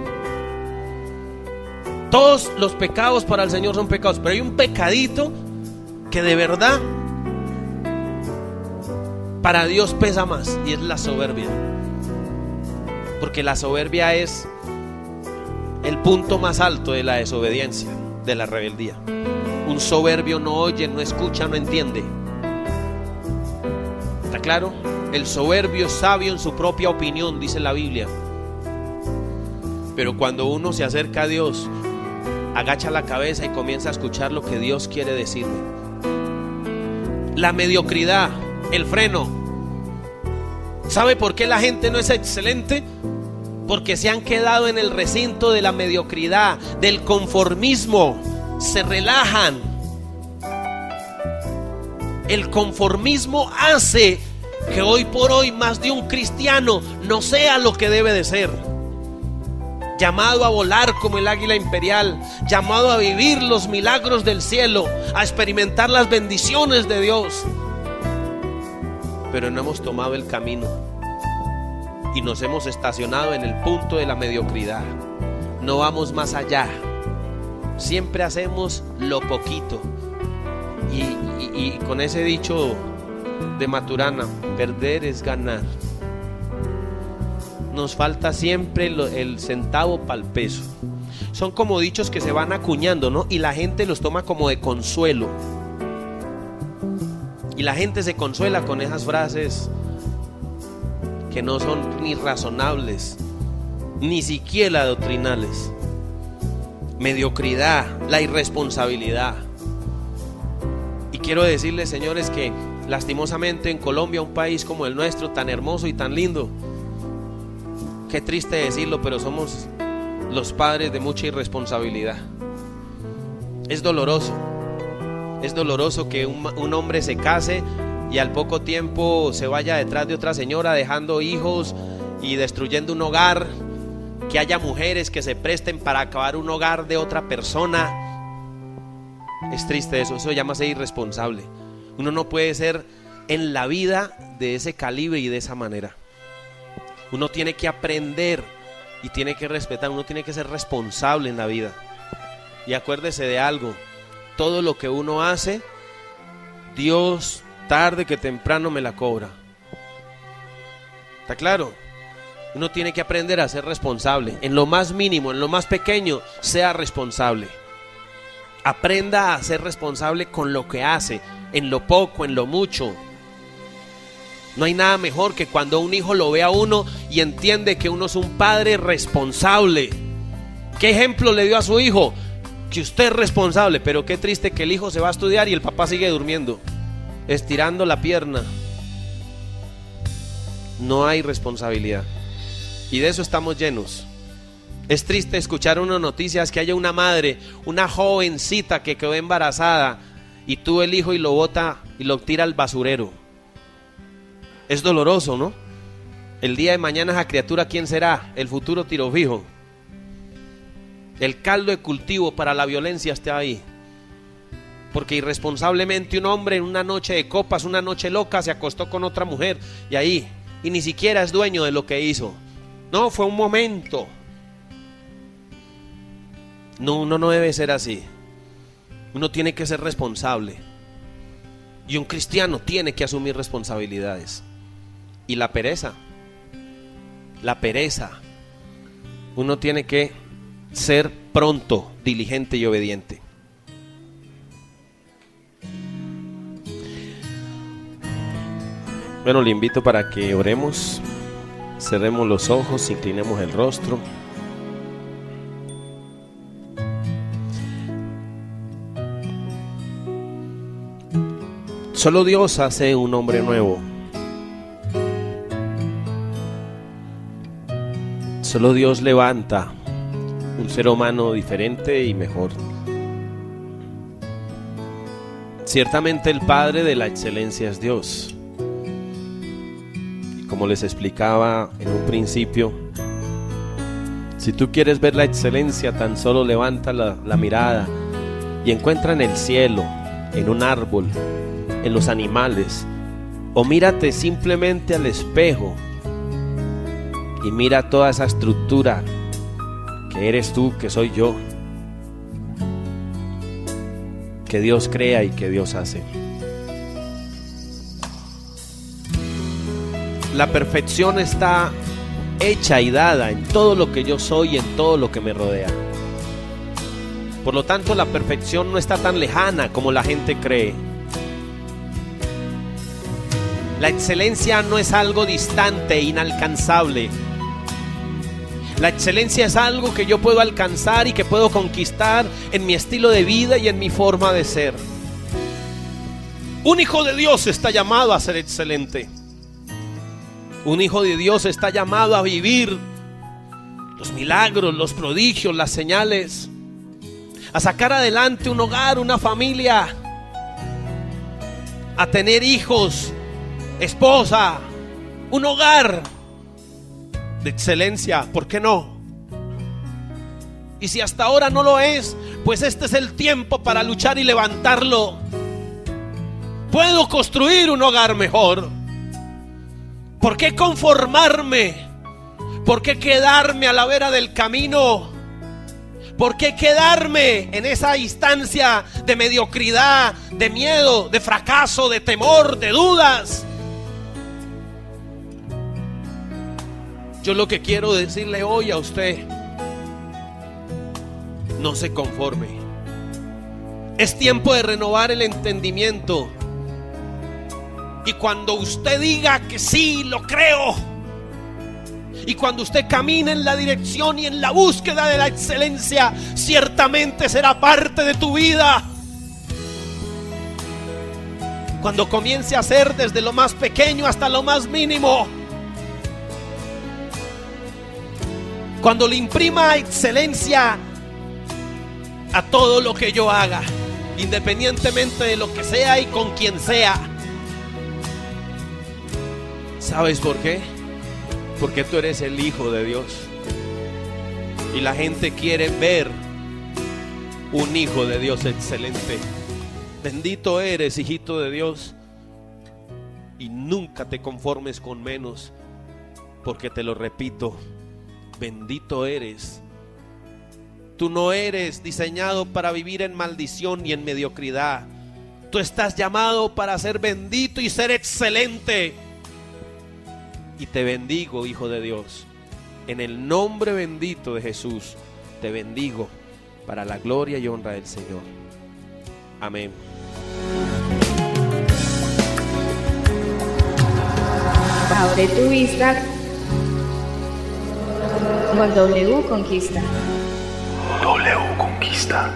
Todos los pecados para el Señor son pecados, pero hay un pecadito que de verdad para Dios pesa más, y es la soberbia. Porque la soberbia es el punto más alto de la desobediencia, de la rebeldía. Un soberbio no oye, no escucha, no entiende. ¿Está claro? El soberbio es sabio en su propia opinión, dice la Biblia. Pero cuando uno se acerca a Dios, agacha la cabeza y comienza a escuchar lo que Dios quiere decirle. La mediocridad, el freno. ¿Sabe por qué la gente no es excelente? Porque se han quedado en el recinto de la mediocridad, del conformismo. Se relajan. El conformismo hace que hoy por hoy más de un cristiano no sea lo que debe de ser. Llamado a volar como el águila imperial, llamado a vivir los milagros del cielo, a experimentar las bendiciones de Dios. Pero no hemos tomado el camino y nos hemos estacionado en el punto de la mediocridad. No vamos más allá. Siempre hacemos lo poquito. Y con ese dicho de Maturana, perder es ganar. Nos falta siempre el centavo para el peso. Son como dichos que se van acuñando, ¿no? Y la gente los toma como de consuelo. Y la gente se consuela con esas frases que no son ni razonables, ni siquiera doctrinales. Mediocridad, la irresponsabilidad. Y quiero decirles, señores, que lastimosamente en Colombia, un país como el nuestro, tan hermoso y tan lindo, qué triste decirlo, pero somos los padres de mucha irresponsabilidad. Es doloroso que un hombre se case y al poco tiempo se vaya detrás de otra señora, dejando hijos y destruyendo un hogar. Que haya mujeres que se presten para acabar un hogar de otra persona. Es triste eso llama ser irresponsable. Uno no puede ser en la vida de ese calibre y de esa manera. Uno tiene que aprender y tiene que respetar, uno tiene que ser responsable en la vida. Y acuérdese de algo, todo lo que uno hace, Dios tarde que temprano me la cobra. ¿Está claro? Uno tiene que aprender a ser responsable. En lo más mínimo, en lo más pequeño, sea responsable. Aprenda a ser responsable con lo que hace, en lo poco, en lo mucho. No hay nada mejor que cuando un hijo lo ve a uno y entiende que uno es un padre responsable. ¿Qué ejemplo le dio a su hijo? Que usted es responsable. Pero qué triste que el hijo se va a estudiar y el papá sigue durmiendo, estirando la pierna. No hay responsabilidad. Y de eso estamos llenos. Es triste escuchar unas noticias que haya una madre, una jovencita que quedó embarazada y tuvo el hijo y lo bota y lo tira al basurero. Es doloroso, ¿no? El día de mañana esa criatura, ¿quién será? El futuro tiro fijo. El caldo de cultivo para la violencia está ahí. Porque irresponsablemente un hombre en una noche de copas, una noche loca, se acostó con otra mujer y ni siquiera es dueño de lo que hizo. No, fue un momento. No, uno no debe ser así. Uno tiene que ser responsable. Y un cristiano tiene que asumir responsabilidades. Y la pereza. Uno tiene que ser pronto, diligente y obediente. Bueno, le invito para que oremos. Cerremos los ojos, inclinemos el rostro. Solo Dios hace un hombre nuevo. Solo Dios levanta un ser humano diferente y mejor. Ciertamente el Padre de la excelencia es Dios. Y como les explicaba en un principio, si tú quieres ver la excelencia, tan solo levanta la mirada y encuentra en el cielo, en un árbol, en los animales, o mírate simplemente al espejo y mira toda esa estructura que eres tú, que soy yo, que Dios crea y que Dios hace. La perfección está hecha y dada en todo lo que yo soy y en todo lo que me rodea. Por lo tanto, la perfección no está tan lejana como la gente cree. La excelencia no es algo distante, inalcanzable. La excelencia es algo que yo puedo alcanzar y que puedo conquistar en mi estilo de vida y en mi forma de ser. Un hijo de Dios está llamado a ser excelente. Un hijo de Dios está llamado a vivir los milagros, los prodigios, las señales, a sacar adelante un hogar, una familia, a tener hijos, esposa, un hogar de excelencia. ¿Por qué no? Y si hasta ahora no lo es, pues este es el tiempo para luchar y levantarlo. Puedo construir un hogar mejor. ¿Por qué conformarme? ¿Por qué quedarme a la vera del camino? ¿Por qué quedarme en esa instancia de mediocridad, de miedo, de fracaso, de temor, de dudas? Yo lo que quiero decirle hoy a usted: no se conforme. Es tiempo de renovar el entendimiento. Y cuando usted diga que sí, lo creo, y cuando usted camine en la dirección y en la búsqueda de la excelencia, ciertamente será parte de tu vida. Cuando comience a hacer desde lo más pequeño hasta lo más mínimo, cuando le imprima excelencia a todo lo que yo haga, independientemente de lo que sea y con quien sea. ¿Sabes por qué? Porque tú eres el Hijo de Dios. Y la gente quiere ver un Hijo de Dios excelente. Bendito eres, hijito de Dios. Y nunca te conformes con menos, porque te lo repito, bendito eres. Tú no eres diseñado para vivir en maldición ni en mediocridad. Tú estás llamado para ser bendito y ser excelente. Y te bendigo, hijo de Dios. En el nombre bendito de Jesús, te bendigo para la gloria y honra del Señor. Amén. Abre tu vista con W Conquista. W Conquista.